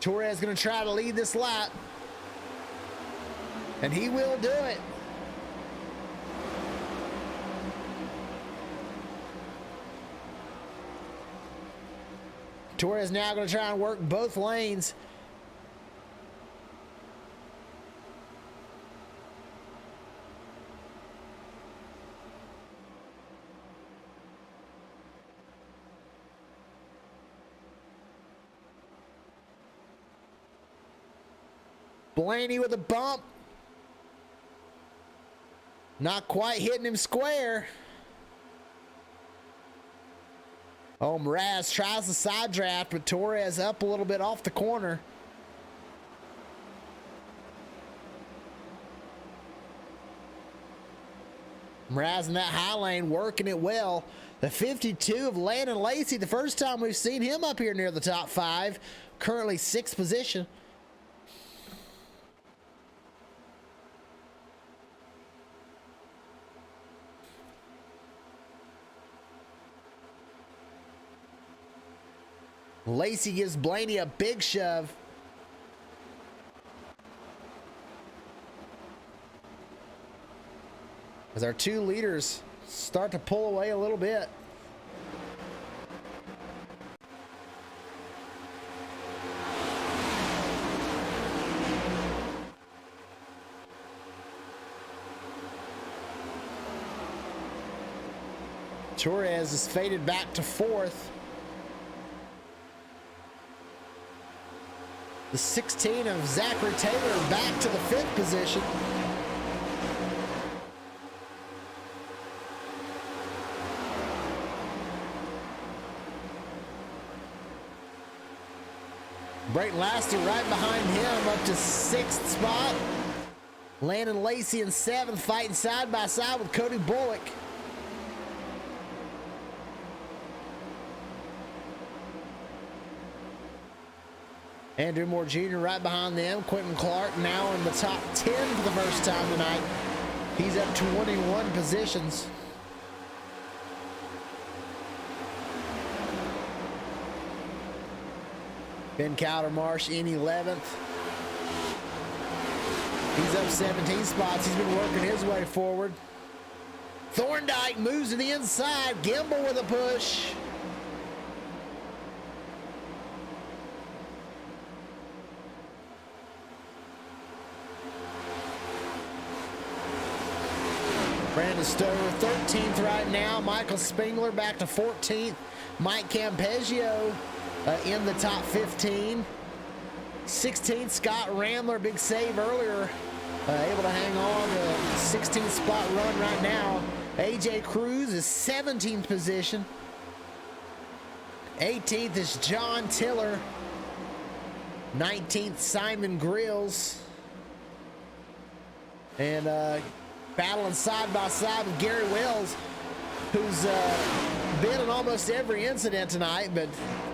Torres going to try to lead this lap. And he will do it. Torres now going to try and work both lanes. Blaney with a bump. Not quite hitting him square. Oh, Mraz tries the side draft, but Torres up a little bit off the corner. Mraz in that high lane working it well. The 52 of Landon Lacey, the first time we've seen him up here near the top 5. Currently 6th position. Lacey gives Blaney a big shove. As our two leaders start to pull away a little bit. Torres is faded back to 4th. The 16 of Zachary Taylor back to the 5th position. Brayton Laster right behind him up to 6th spot. Landon Lacey in 7th, fighting side by side with Cody Bullock. Andrew Moore Jr. right behind them. Quentin Clark now in the top 10 for the first time tonight. He's up 21 positions. Ben Cowdermarsh in 11th. He's up 17 spots. He's been working his way forward. Thorndike moves to the inside. Gimbel with a push. Brandon Stover 13th right now. Michael Spengler back to 14th. Mike Campeggio in the top 15. 16th, Scott Ramler, big save earlier. Able to hang on to 16th spot run right now. AJ Cruz is 17th position. 18th is John Tiller. 19th, Simon Grills. And battling side by side with Gary Wells, who's been in almost every incident tonight, but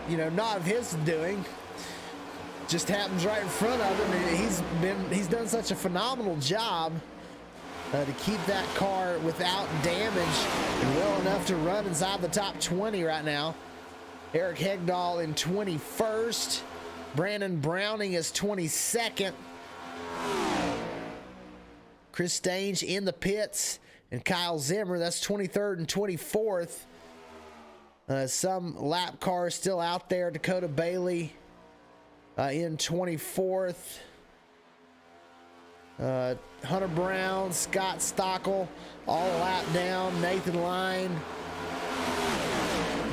you know, not of his doing. Just happens right in front of him, and he's done such a phenomenal job to keep that car without damage and well enough to run inside the top 20 right now. Eric Hegdahl in 21st. Brandon Browning is 22nd. Chris Stange in the pits, and Kyle Zimmer, that's 23rd and 24th. Some lap cars still out there. Dakota Bailey in 24th. Hunter Brown, Scott Stockel, all a lap down. Nathan Line,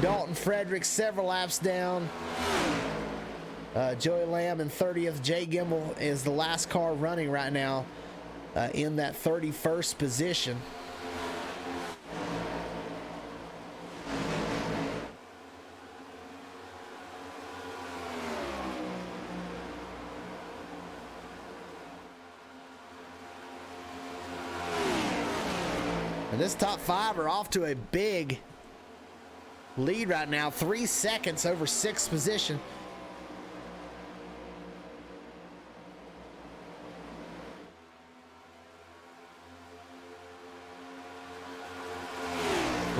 Dalton Frederick, several laps down. Joey Lamb in 30th. Jay Gimbel is the last car running right now in that 31st position. And this top 5 are off to a big lead right now. 3 seconds over 6th position.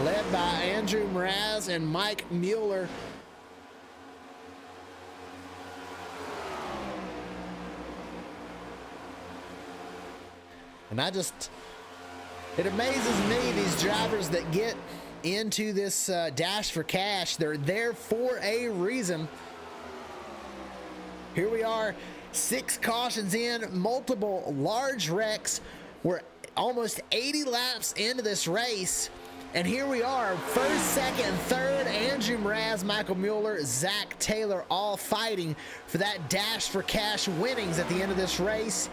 Led by Andrew Mraz and Mike Mueller. And it amazes me, these drivers that get into this Dash for Cash. They're there for a reason. Here we are, 6 cautions in, multiple large wrecks. We're almost 80 laps into this race. And here we are, first, second, and third. Andrew Mraz, Michael Mueller, Zach Taylor, all fighting for that Dash for Cash winnings at the end of this race.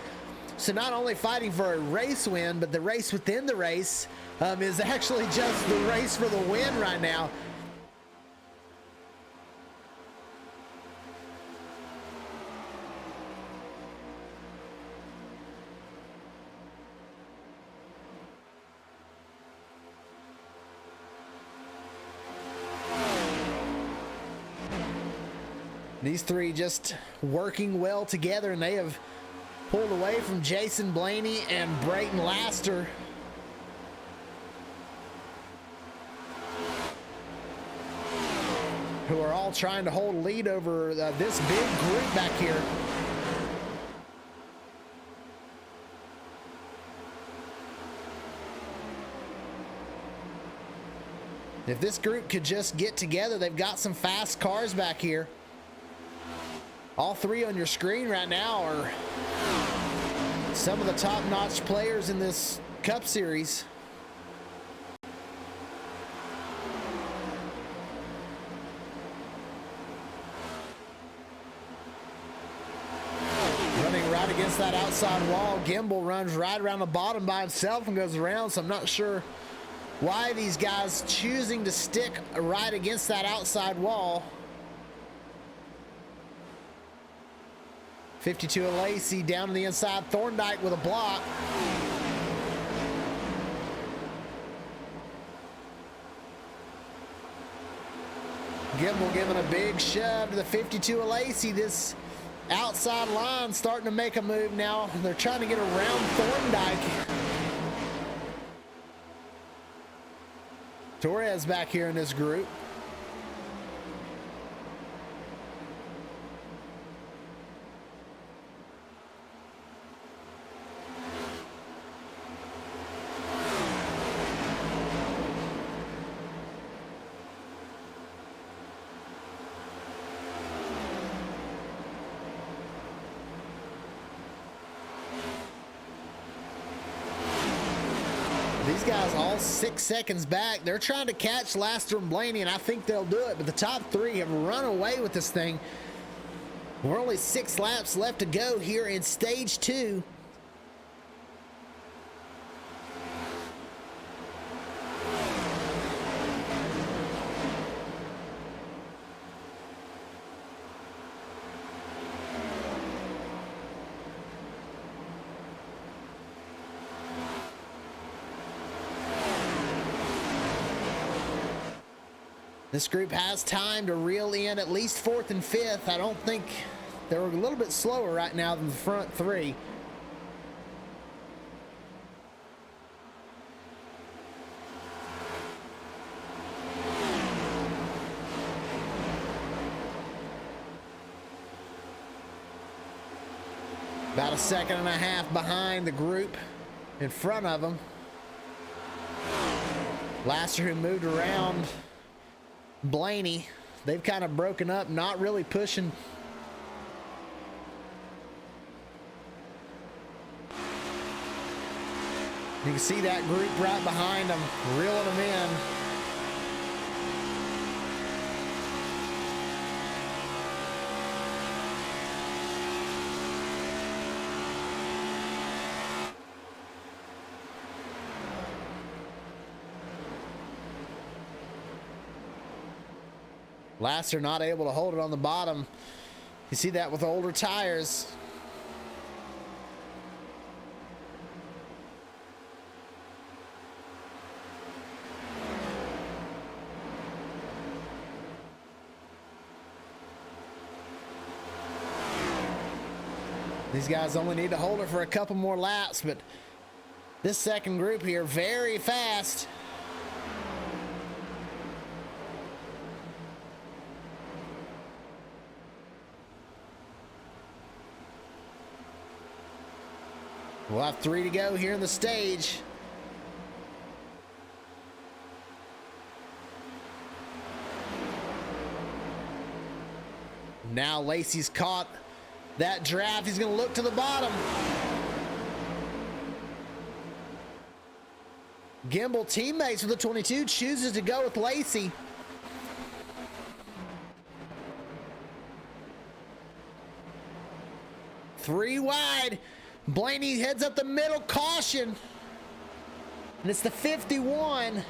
So not only fighting for a race win, but the race within the race is actually just the race for the win right now. These three just working well together, and they have pulled away from Jason Blaney and Brayton Laster. Who are all trying to hold a lead over this big group back here. If this group could just get together, they've got some fast cars back here. All three on your screen right now are some of the top-notch players in this Cup Series. Running right against that outside wall. Gimbal runs right around the bottom by himself and goes around, so I'm not sure why these guys choosing to stick right against that outside wall. 52 of Lacey down to the inside. Thorndike with a block. Gimbal giving a big shove to the 52 of Lacey. This outside line starting to make a move now. They're trying to get around Thorndike. Torres back here in this group. These guys all 6 seconds back. They're trying to catch Laster and Blaney, and I think they'll do it. But the top three have run away with this thing. We're only 6 laps left to go here in stage 2. This group has time to reel in at least 4th and 5th. I don't think they're a little bit slower right now than the front three. About a second and a half behind the group in front of them. Laster, who moved around Blaney, they've kind of broken up, not really pushing. You can see that group right behind them, reeling them in. Laster not able to hold it on the bottom. You see that with older tires. These guys only need to hold it for a couple more laps, but this second group here, very fast. We'll have 3 to go here in the stage. Now Lacey's caught that draft. He's going to look to the bottom. Gimbal, teammates with the 22, chooses to go with Lacey. Three wide. Blaney heads up the middle. Caution. And it's the 51.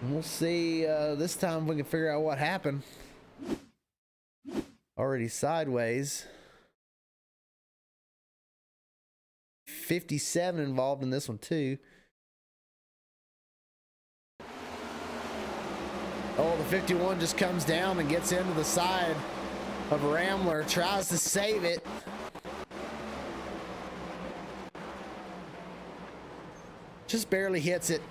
We'll see this time if we can figure out what happened. Already sideways. 57 involved in this one too. Oh, the 51 just comes down and gets into the side of Rambler. Tries to save it. Just barely hits it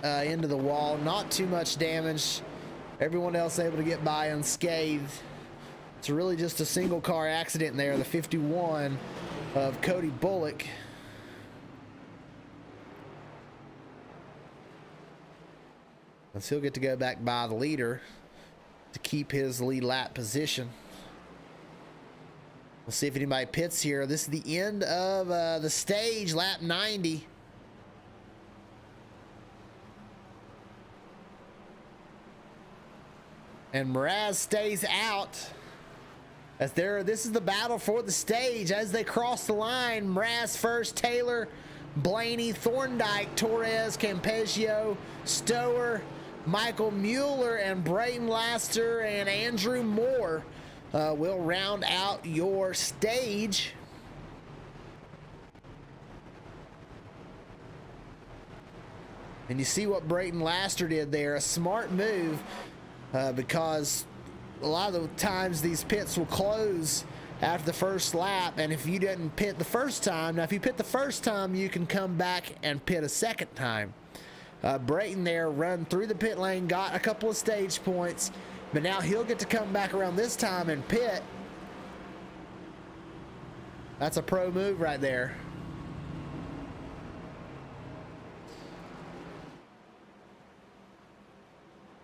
into the wall. Not too much damage. Everyone else able to get by unscathed. It's really just a single car accident there. The 51 of Cody Bullock. And he'll get to go back by the leader to keep his lead lap position. We'll see if anybody pits here. This is the end of the stage, lap 90. And Mraz stays out. As this is the battle for the stage as they cross the line. Mraz first, Taylor, Blaney, Thorndike, Torres, Campeggio, Stower, Michael Mueller, and Brayton Laster and Andrew Moore will round out your stage. And you see what Brayton Laster did there, a smart move because a lot of the times these pits will close after the first lap, and if you didn't pit the first time, now if you pit the first time, you can come back and pit a second time. Brayton there run through the pit lane, got a couple of stage points, but now he'll get to come back around this time and pit. That's a pro move right there.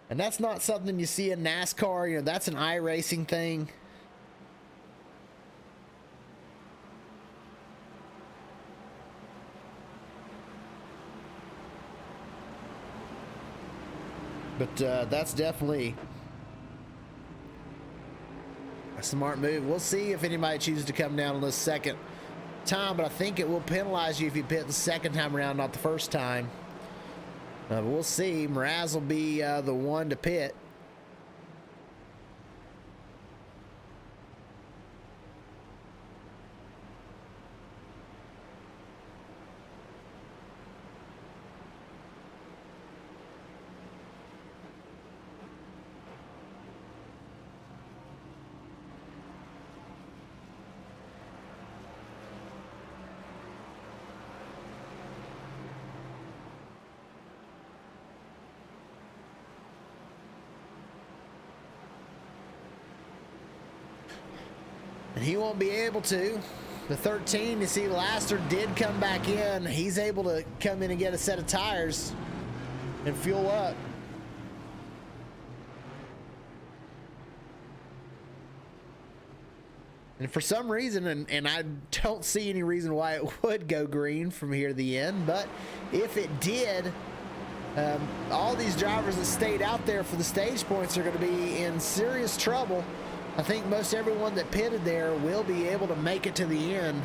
And that's not something you see in NASCAR. You know, that's an iRacing thing. But that's definitely a smart move. We'll see if anybody chooses to come down on this second time, but I think it will penalize you if you pit the second time around, not the first time. But we'll see. Mraz will be the one to pit. And he won't be able to. The 13, you see Laster did come back in. He's able to come in and get a set of tires and fuel up. And for some reason, and I don't see any reason why it would go green from here to the end, but if it did, all these drivers that stayed out there for the stage points are going to be in serious trouble. I think most everyone that pitted there will be able to make it to the end.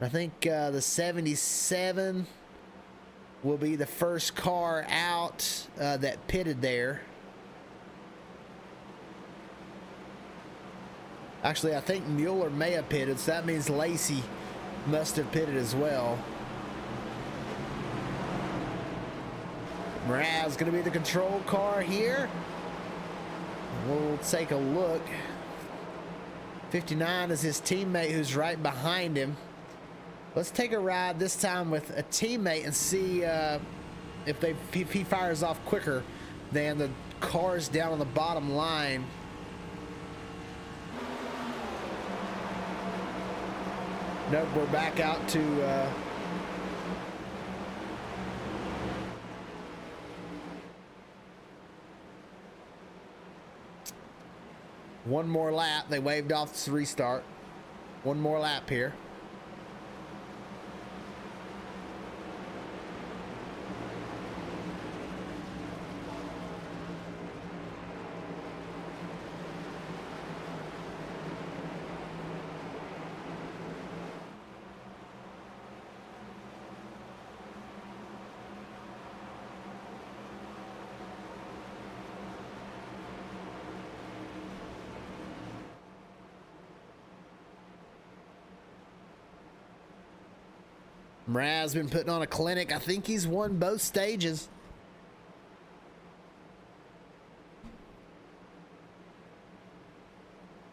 I think the 77 will be the first car out that pitted there. Actually, I think Mueller may have pitted, so that means Lacey must have pitted as well. Mraz going to be the control car here. We'll take a look. 59 is his teammate who's right behind him. Let's take a ride this time with a teammate and see if he fires off quicker than the cars down on the bottom line. Nope, we're back out to one more lap. They waved off this restart. One more lap here. Mraz been putting on a clinic. I think he's won both stages.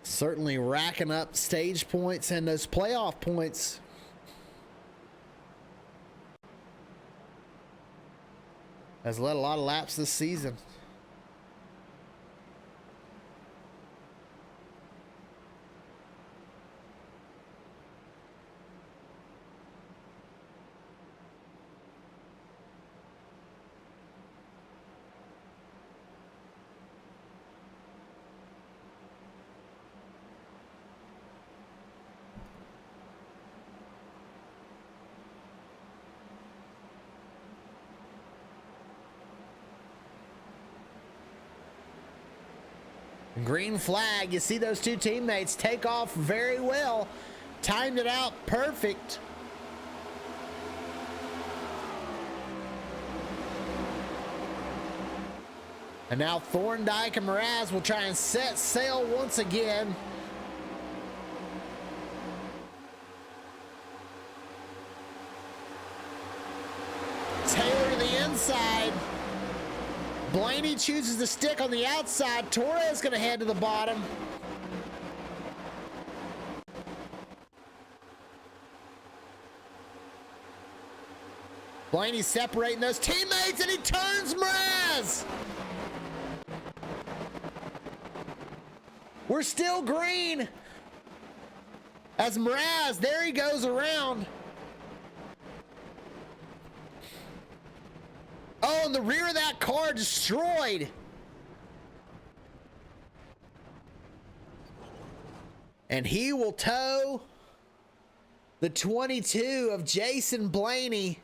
Certainly racking up stage points and those playoff points. Has led a lot of laps this season. Green flag. You see those two teammates take off very well. Timed it out perfect. And now Thorndike and Mraz will try and set sail once again. Taylor to the inside. Blaney chooses to stick on the outside. Torres going to head to the bottom. Blaney separating those teammates, and he turns Mraz. We're still green. As Mraz, there he goes around. Oh, and the rear of that car destroyed. And he will tow the 22 of Jason Blaney.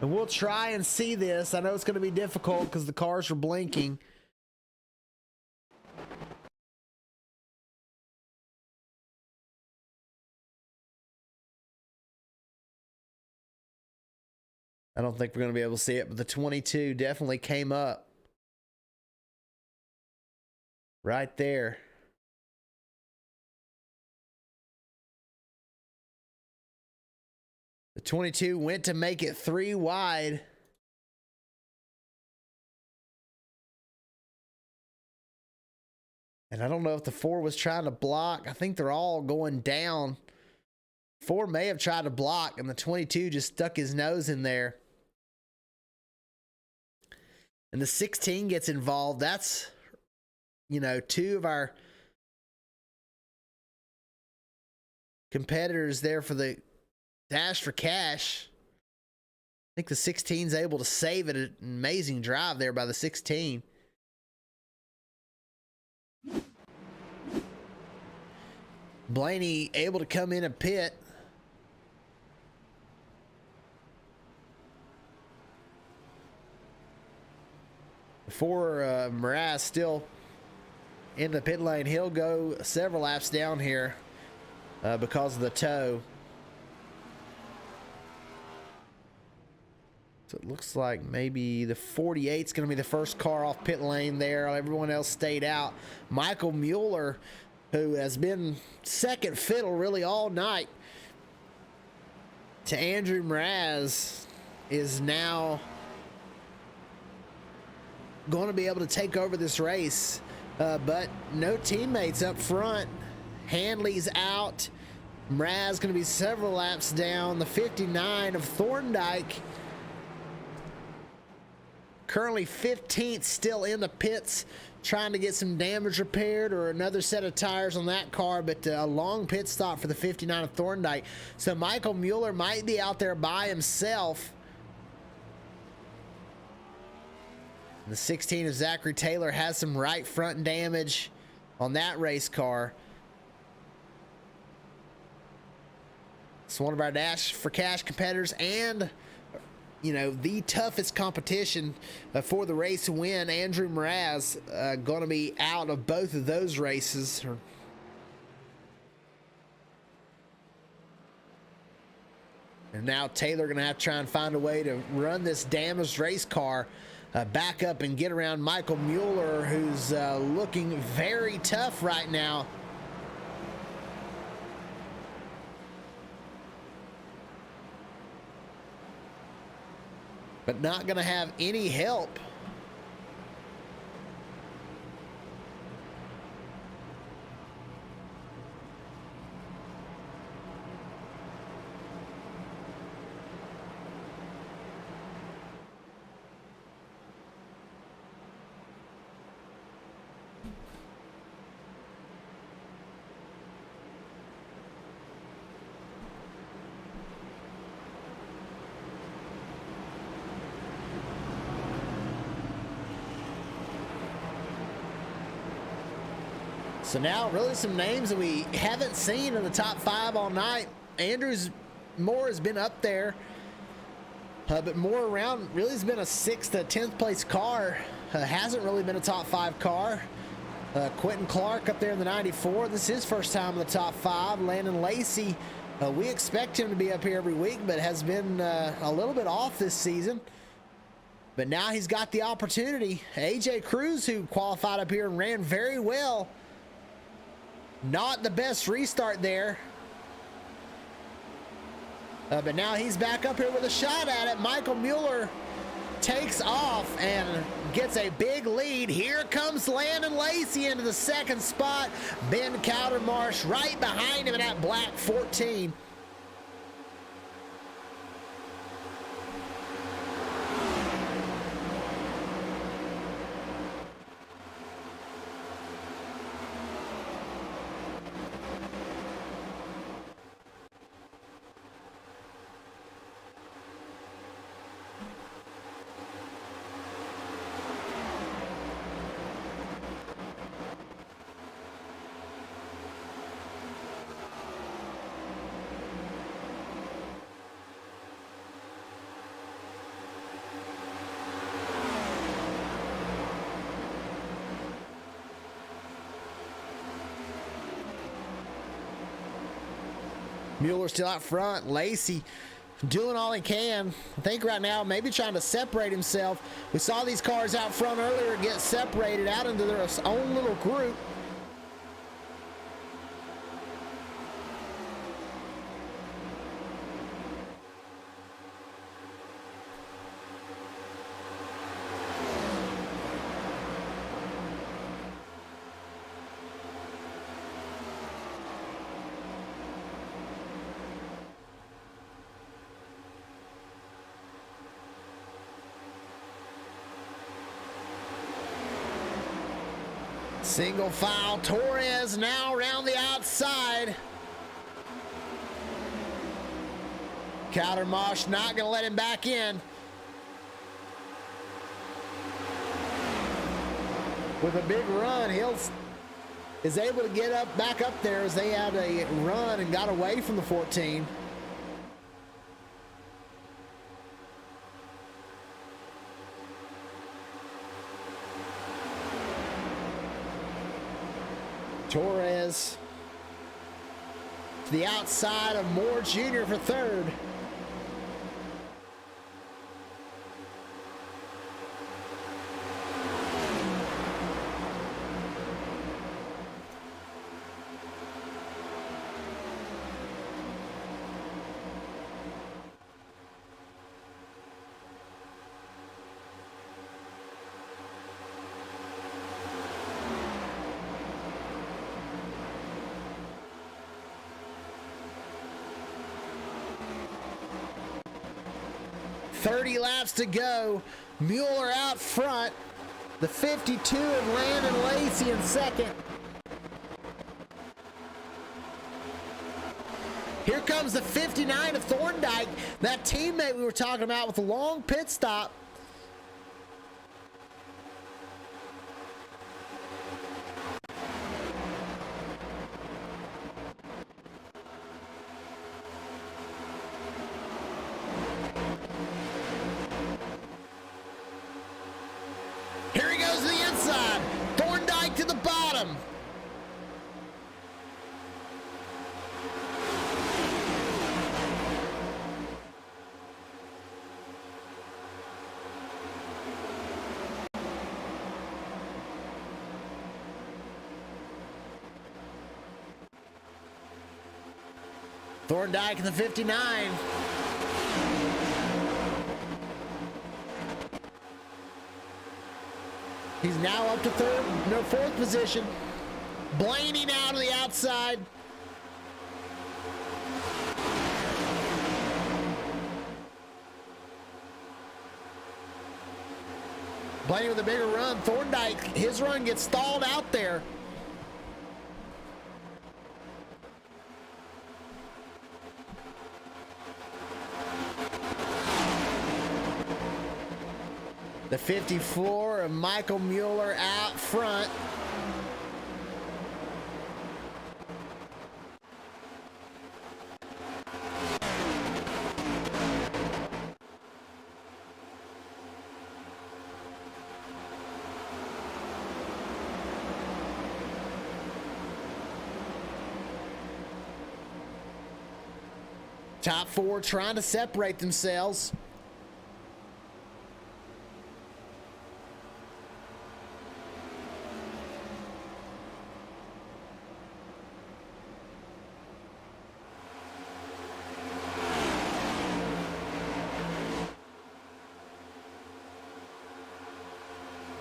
And we'll try and see this. I know it's going to be difficult because the cars are blinking. I don't think we're going to be able to see it, but the 22 definitely came up. Right there. The 22 went to make it 3 wide. And I don't know if the 4 was trying to block. I think they're all going down. 4 may have tried to block, and the 22 just stuck his nose in there. And the 16 gets involved. That's, you know, 2 of our competitors there for the Dash for Cash. I think the 16's able to save it. An amazing drive there by the 16. Blaney able to come in and pit. Before Mraz still in the pit lane, he'll go several laps down here because of the tow. So it looks like maybe the 48 is going to be the first car off pit lane there. Everyone else stayed out. Michael Mueller, who has been second fiddle really all night to Andrew Mraz, is now going to be able to take over this race, but no teammates up front. Hanley's out. Mraz going to be several laps down. The 59 of Thorndike, currently 15th, still in the pits, trying to get some damage repaired or another set of tires on that car, but a long pit stop for the 59 of Thorndike. So Michael Mueller might be out there by himself. The 16 of Zachary Taylor has some right front damage on that race car. It's one of our Dash for Cash competitors, and you know, the toughest competition for the race to win. Andrew Mraz going to be out of both of those races. And now Taylor going to have to try and find a way to run this damaged race car back up and get around Michael Mueller, who's looking very tough right now. But not going to have any help. So now really some names that we haven't seen in the top 5 all night. Andrews Moore has been up there, but Moore around really has been a 6th to 10th place car. Hasn't really been a top 5 car. Quentin Clark up there in the 94. This is his first time in the top 5. Landon Lacey, we expect him to be up here every week, but has been a little bit off this season. But now he's got the opportunity. AJ Cruz, who qualified up here and ran very well. Not the best restart there. But now he's back up here with a shot at it. Michael Mueller takes off and gets a big lead. Here comes Landon Lacey into the 2nd spot. Ben Cowdermarsh right behind him in that black 14. Mueller still out front. Lacey doing all he can. I think right now maybe trying to separate himself. We saw these cars out front earlier get separated out into their own little group. Single file. Torres now around the outside. Cowdermarsh not going to let him back in. With a big run, is able to get back up there as they had a run and got away from the 14. Torres to the outside of Moore Jr. for 3rd. 30 laps to go. Mueller out front. The 52 of Landon Lacey in second. Here comes the 59 of Thorndike, that teammate we were talking about with a long pit stop. Here he goes to the inside. Thorndike to the bottom. Thorndike in the 59. He's now up to fourth position. Blaney now to the outside. Blaney with a bigger run. Thorndike, his run gets stalled out there. The 54 of Michael Mueller out front. Top four trying to separate themselves.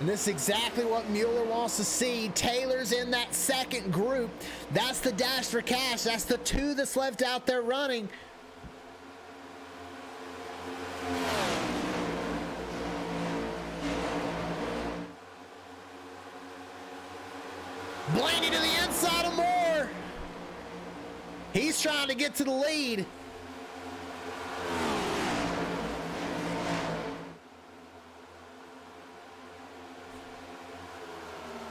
And this is exactly what Mueller wants to see. Taylor's in that second group. That's the Dash for Cash. That's the two that's left out there running. Blaney to the inside of Moore. He's trying to get to the lead.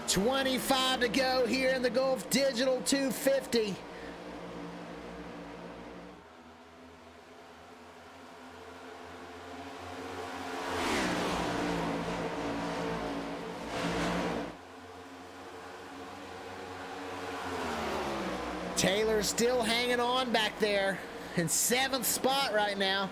$25 to go here in the Gulf Digital 250. Taylor still hanging on back there in 7th spot right now.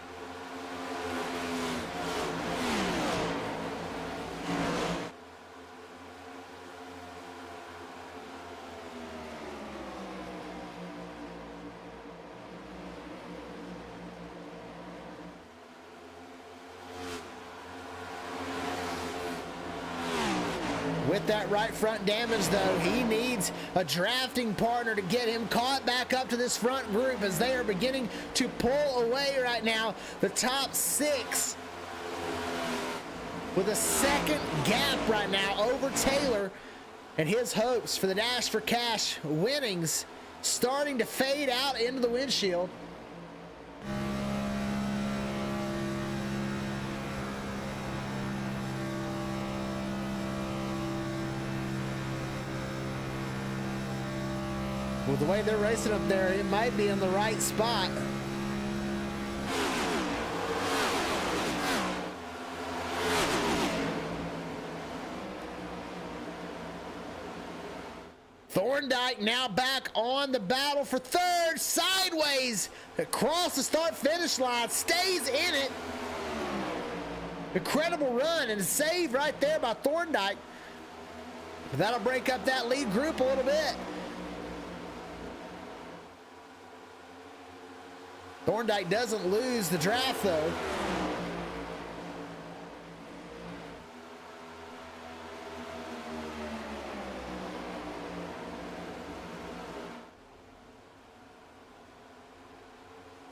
With that right front damage, though, he needs a drafting partner to get him caught back up to this front group as they are beginning to pull away right now. The top 6 with a second gap right now over Taylor, and his hopes for the Dash for Cash winnings starting to fade out into the windshield. With the way they're racing up there, it might be in the right spot. Thorndike now back on the battle for third, sideways across the start-finish line, stays in it. Incredible run and save right there by Thorndike. That'll break up that lead group a little bit. Thorndike doesn't lose the draft, though.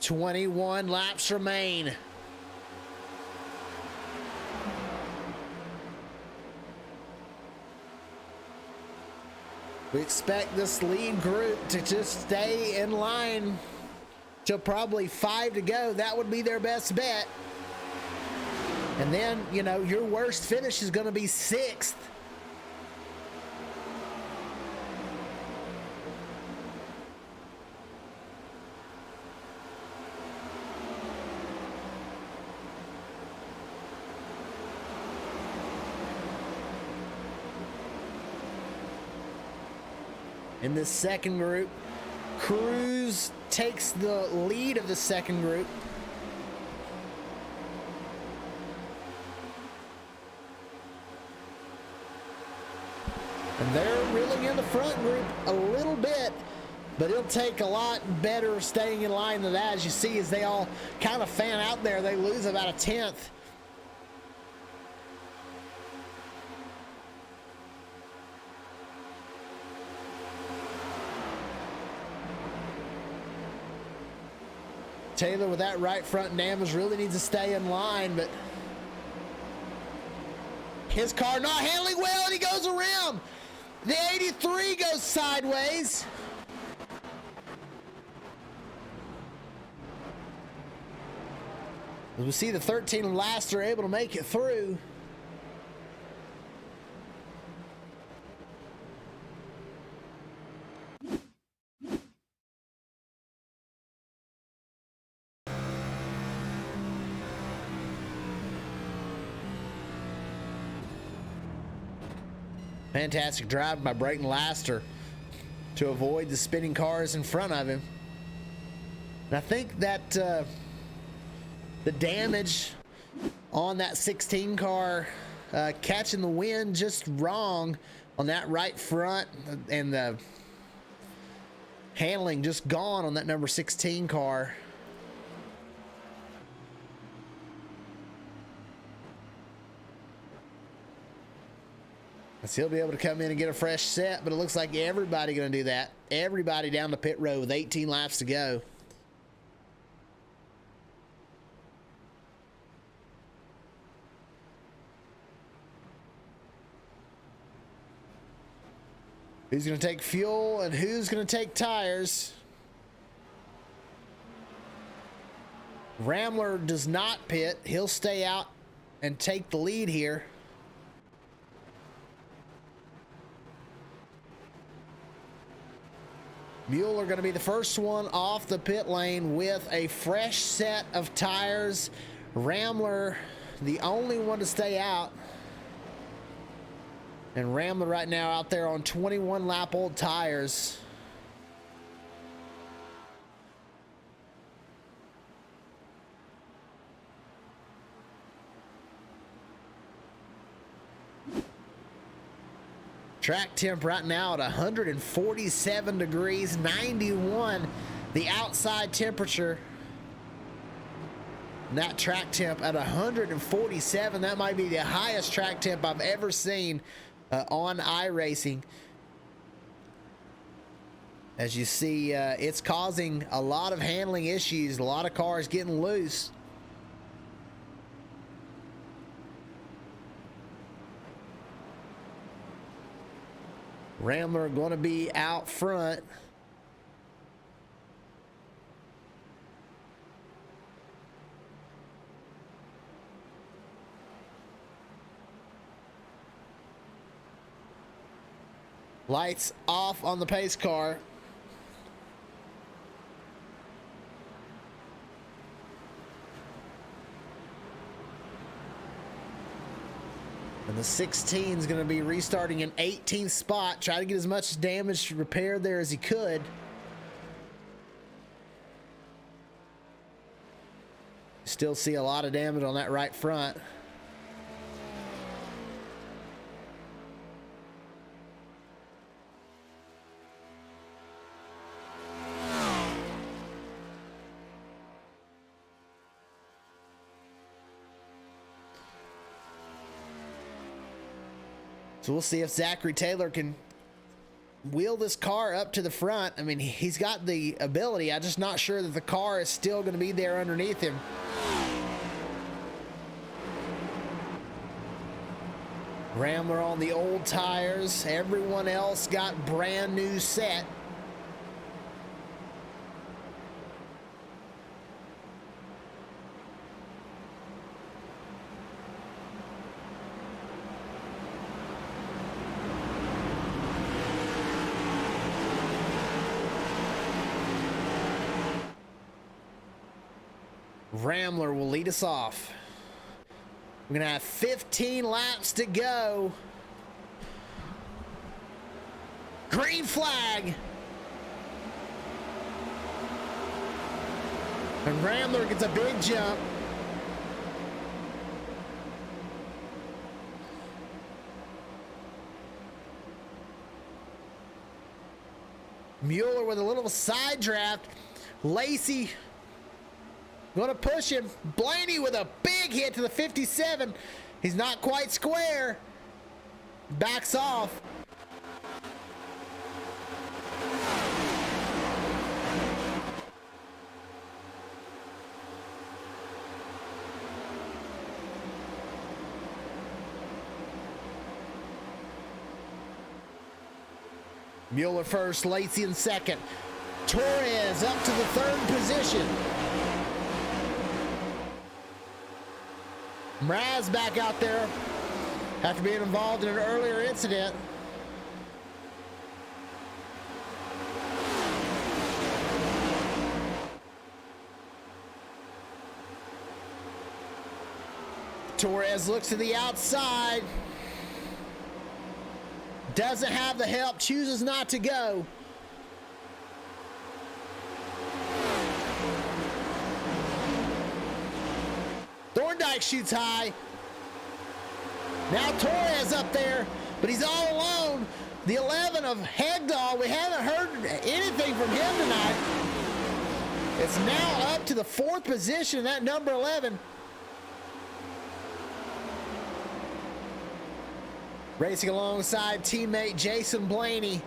"21 laps remain." We expect this lead group to just stay in line till probably 5 to go. That would be their best bet. And then, you know, your worst finish is going to be 6th. In this second group, Cruz takes the lead of the second group. And they're really in the front group a little bit, but it'll take a lot better staying in line than that. As you see, as they all kind of fan out there, they lose about a 10th. Taylor with that right front damage really needs to stay in line, but his car not handling well, and he goes around. The 83 goes sideways. As we see, the 13 and last are able to make it through. Fantastic drive by Brayton Laster to avoid the spinning cars in front of him. And I think that the damage on that 16 car catching the wind just wrong on that right front, and the handling just gone on that number 16 car. He'll be able to come in and get a fresh set, but it looks like everybody going to do that. Everybody down the pit road with 18 laps to go. Who's going to take fuel and who's going to take tires? Rambler does not pit. He'll stay out and take the lead here. Mueller going to be the first one off the pit lane with a fresh set of tires. Rambler, the only one to stay out. And Rambler right now out there on 21 lap old tires. Track temp right now at 147 degrees, 91 the outside temperature. And that track temp at 147, that might be the highest track temp I've ever seen on iRacing. As you see, it's causing a lot of handling issues, a lot of cars getting loose. Rambler going to be out front. Lights off on the pace car. And the 16 is going to be restarting in 18th spot. Try to get as much damage repaired there as he could. Still see a lot of damage on that right front. So we'll see if Zachary Taylor can wheel this car up to the front. I mean, he's got the ability. I'm just not sure that the car is still going to be there underneath him. Rambler on the old tires. Everyone else got brand new set. Rambler will lead us off. We're gonna have 15 laps to go. Green flag. And Rambler gets a big jump. Mueller with a little side draft. Lacey gonna push him. Blaney with a big hit to the 57. He's not quite square. Backs off. Mueller first, Lacey in second. Torres up to the third position. Mraz back out there after being involved in an earlier incident. Torres looks to the outside. Doesn't have the help, chooses not to go. Thorndike shoots high. Now Torres up there, but he's all alone. The 11 of Hegdahl, we haven't heard anything from him tonight. It's now up to the fourth position, that number 11. Racing alongside teammate Jason Blaney.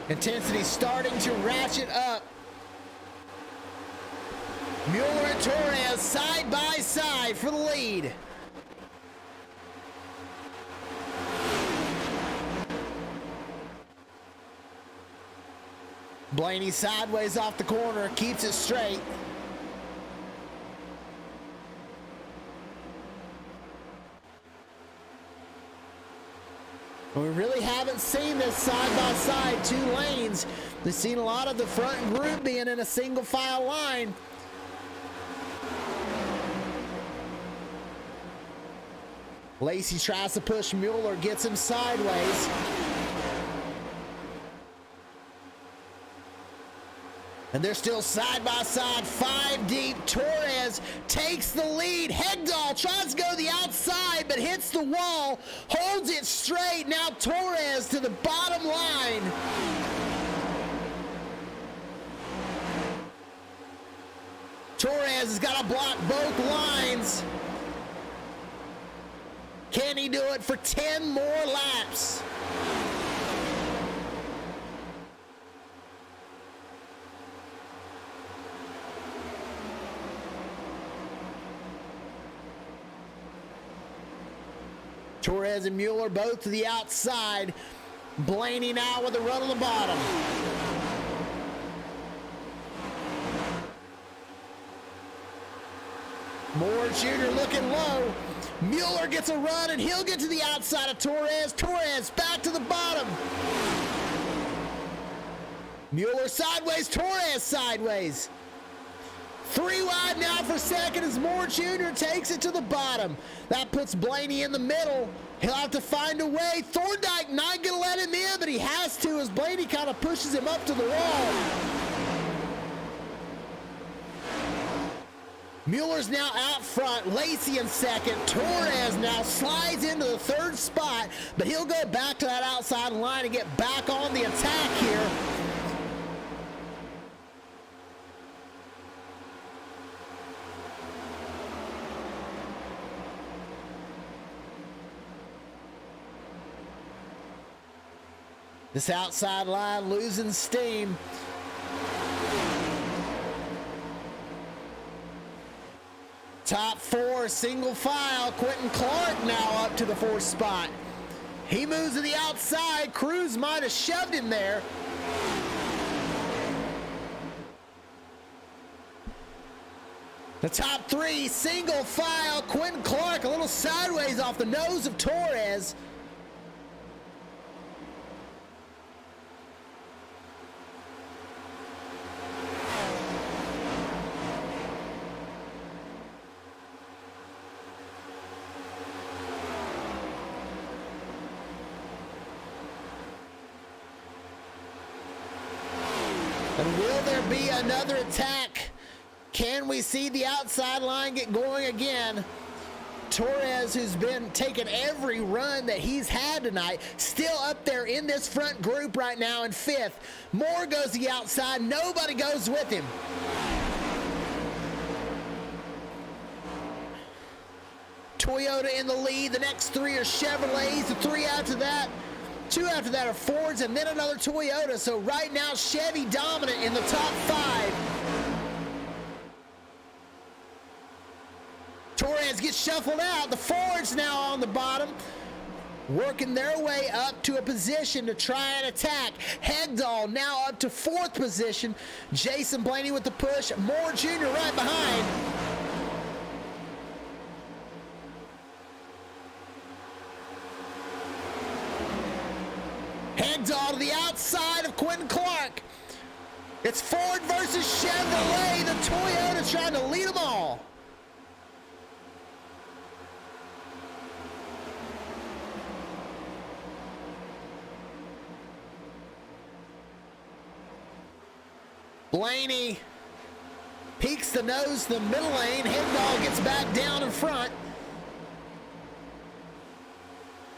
Intensity starting to ratchet up. Mueller and Torres side by side for the lead. Blaney sideways off the corner, keeps it straight. We really haven't seen this side by side, two lanes. We've seen a lot of the front group being in a single file line. Lacey tries to push Mueller, gets him sideways. And they're still side by side, 5 deep. Torres takes the lead. Hegdahl tries to go to the outside, but hits the wall, holds it straight. Now Torres to the bottom line. Torres has got to block both lines. Can he do it for 10 more laps? Torres and Mueller both to the outside. Blaney now with a run on the bottom. Moore Jr. looking low. Mueller gets a run and he'll get to the outside of Torres. Torres back to the bottom. Mueller sideways, Torres sideways. 3 wide now for second as Moore Jr. takes it to the bottom. That puts Blaney in the middle. He'll have to find a way. Thorndike not going to let him in, but he has to as Blaney kind of pushes him up to the wall. Mueller's now out front. Lacey in second. Torres now slides into the third spot, but he'll go back to that outside line and get back on the attack here. This outside line losing steam. top 4 single file. Quentin Clark now up to the 4th spot. He moves to the outside. Cruz might have shoved him there. The top 3 single file. Quentin Clark a little sideways off the nose of Torres. And will there be another attack? Can we see the outside line get going again? Torres, who's been taking every run that he's had tonight, still up there in this front group right now in 5th. Moore goes to the outside. Nobody goes with him. Toyota in the lead. The next 3 are Chevrolets. The 3 after that. 2 after that are Fords, and then another Toyota. So right now, Chevy dominant in the top 5. Torres gets shuffled out. The Fords now on the bottom, working their way up to a position to try and attack. Hegdahl now up to 4th position. Jason Blaney with the push. Moore Jr. right behind. Hegdahl to the outside of Quentin Clark. It's Ford versus Chevrolet. The Toyota trying to lead them all. Blaney peeks the nose to the middle lane. Hegdahl gets back down in front.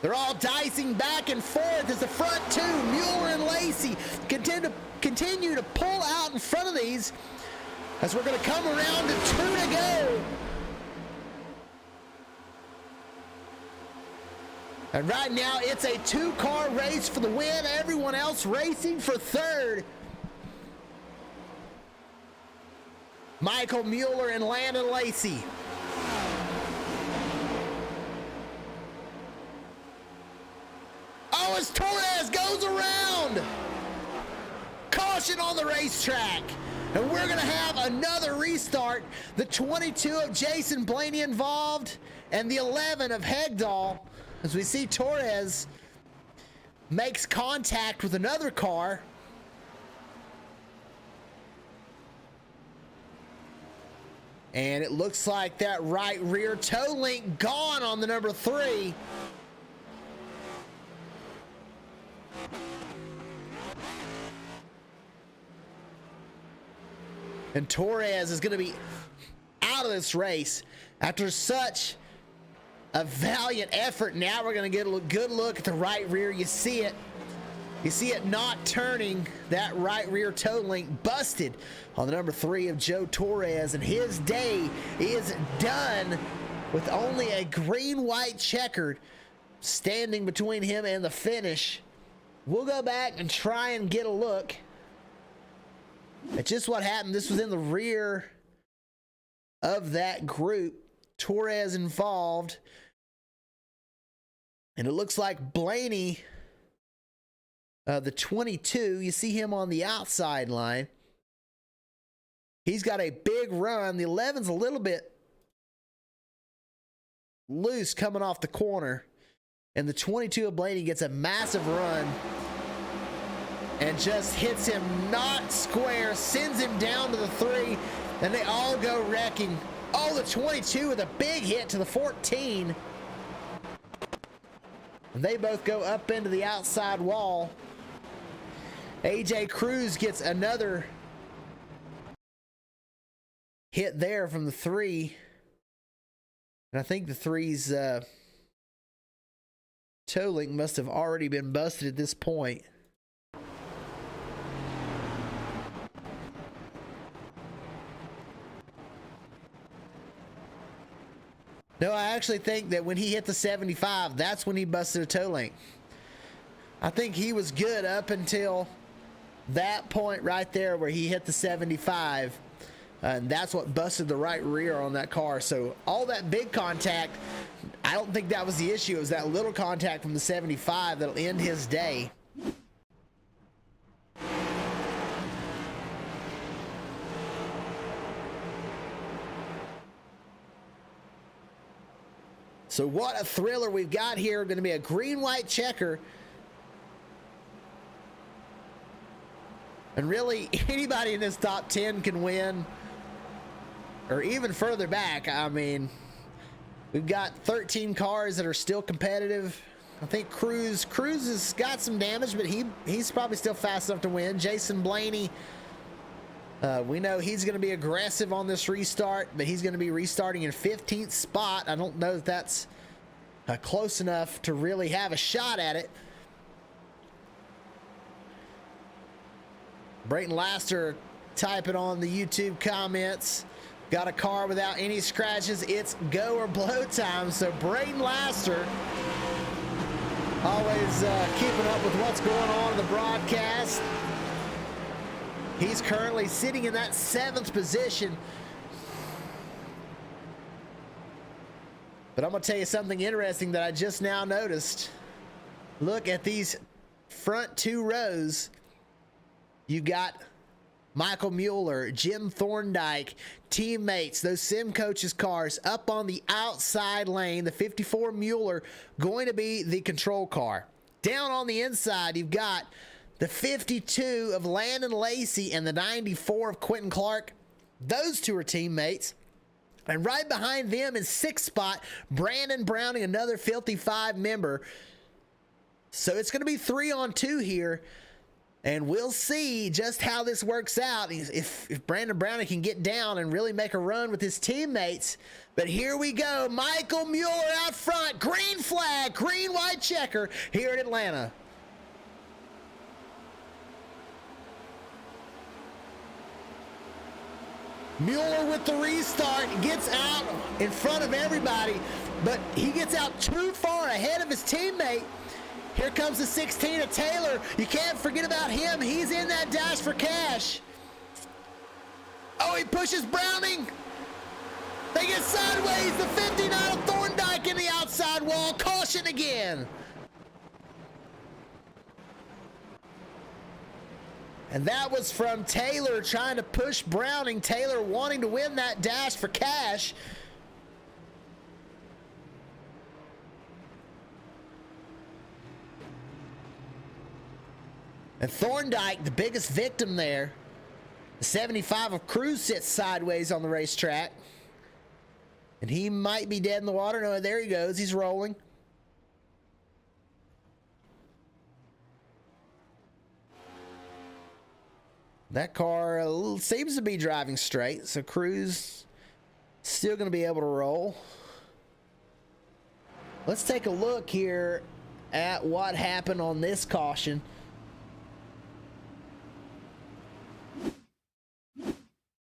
They're all dicing back and forth as the front 2, Mueller and Lacey, continue to pull out in front of these as we're going to come around to 2 to go. And right now it's a 2-car race for the win. Everyone else racing for 3rd. Michael Mueller and Landon Lacey. Oh, as Torres goes around. Caution on the racetrack. And we're going to have another restart. The 22 of Jason Blaney involved and the 11 of Hegdahl. As we see Torres makes contact with another car. And it looks like that right rear toe link gone on the number 3. And Torres is going to be out of this race after such a valiant effort. Now we're going to get a good look at the right rear. You see it. You see it not turning. That right rear toe link busted on the number 3 of Joe Torres, and his day is done with only a green-white checkered standing between him and the finish. We'll go back and try and get a look at just what happened. This was in the rear of that group. Torres involved, and it looks like Blaney, the 22, you see him on the outside line. He's got a big run. The 11's a little bit loose coming off the corner. And the 22 of Blaney gets a massive run and just hits him not square, sends him down to the 3, and they all go wrecking. Oh, the 22 with a big hit to the 14. And they both go up into the outside wall. AJ Cruz gets another hit there from the 3. And I think the 3's toe link must have already been busted at this point. No, I actually think that when he hit the 75, that's when he busted a toe link. I think he was good up until that point right there where he hit the 75. and that's what busted the right rear on that car. So all that big contact, I don't think that was the issue. It was that little contact from the 75 that'll end his day. So what a thriller we've got here. Going to be a green-white checker. And really, anybody in this top 10 can win. Or even further back. I mean, we've got 13 cars that are still competitive. I think Cruz has got some damage, but he's probably still fast enough to win. Jason Blaney, we know he's going to be aggressive on this restart, but he's going to be restarting in 15th spot. I don't know if that's close enough to really have a shot at it. Brayton Laster typing on the YouTube comments. Got a car without any scratches. It's go or blow time. So Brayton Laster always keeping up with what's going on in the broadcast. He's currently sitting in that 7th position. But I'm going to tell you something interesting that I just now noticed. Look at these front 2 rows. You got Michael Mueller, Jim Thorndike, teammates, those sim coaches cars up on the outside lane. The 54 Mueller going to be the control car. Down on the inside, you've got the 52 of Landon Lacey and the 94 of Quentin Clark. Those 2 are teammates. And right behind them in 6th spot, Brandon Browning, another Filthy 5 member. So it's going to be 3 on 2 here. And we'll see just how this works out if Brandon Browning can get down and really make a run with his teammates. But here we go. Michael Mueller out front. Green flag, green-white checker here in Atlanta. Mueller with the restart gets out in front of everybody, but he gets out too far ahead of his teammate. Here comes the 16 of Taylor. You can't forget about him. He's in that dash for cash. Oh, he pushes Browning. They get sideways. The 59 of Thorndike in the outside wall. Caution again. And that was from Taylor trying to push Browning. Taylor wanting to win that dash for cash. And Thorndike, the biggest victim there. The 75 of Cruz sits sideways on the racetrack. And he might be dead in the water. No, there he goes. He's rolling. That car seems to be driving straight. So Cruz still going to be able to roll. Let's take a look here at what happened on this caution.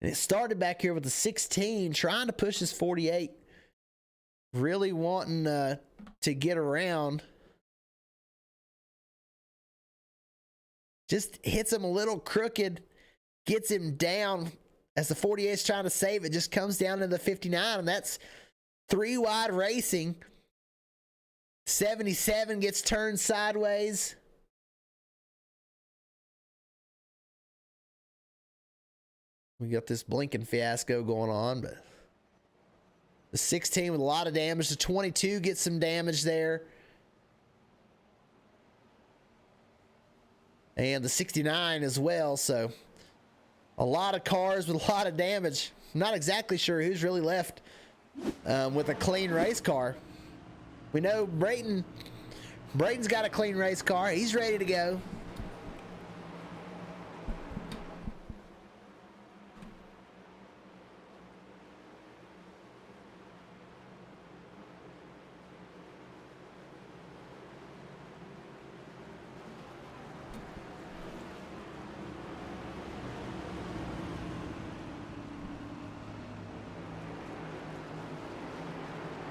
And it started back here with the 16 trying to push his 48. Really wanting to get around. Just hits him a little crooked. Gets him down as the 48 is trying to save it. Just comes down to the 59. And that's 3 wide racing. 77 gets turned sideways. We got this blinking fiasco going on, but the 16 with a lot of damage. The 22 gets some damage there. And the 69 as well. So a lot of cars with a lot of damage. Not exactly sure who's really left with a clean race car. We know Brayton's got a clean race car. He's ready to go.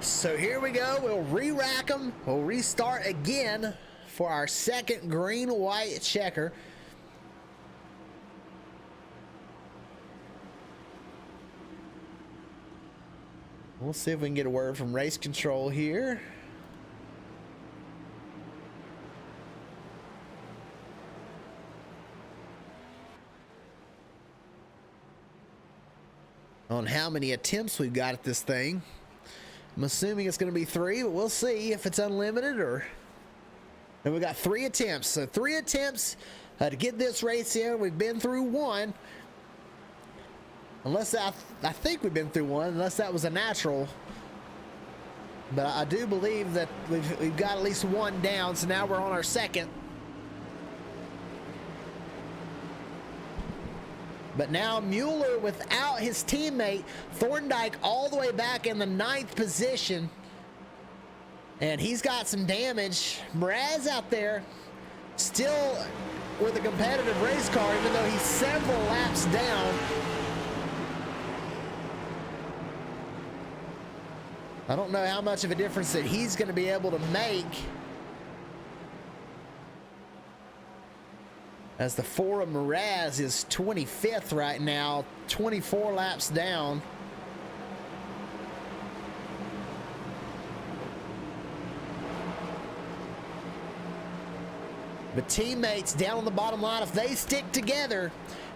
So here we go. We'll re-rack them. We'll restart again for our second green-white checker. We'll see if we can get a word from race control here. On how many attempts we've got at this thing. I'm assuming it's going to be 3, but we'll see if it's unlimited or... And we got 3 attempts. So 3 attempts to get this race in. We've been through 1. Unless I think we've been through 1, unless that was a natural. But I do believe that we've got at least 1 down. So now we're on our 2nd. But now Mueller, without his teammate Thorndike, all the way back in the 9th position. And he's got some damage. Mraz out there still with a competitive race car, even though he's several laps down. I don't know how much of a difference that he's going to be able to make. As the Fora Mraz is 25th right now, 24 laps down. But teammates down on the bottom line, if they stick together,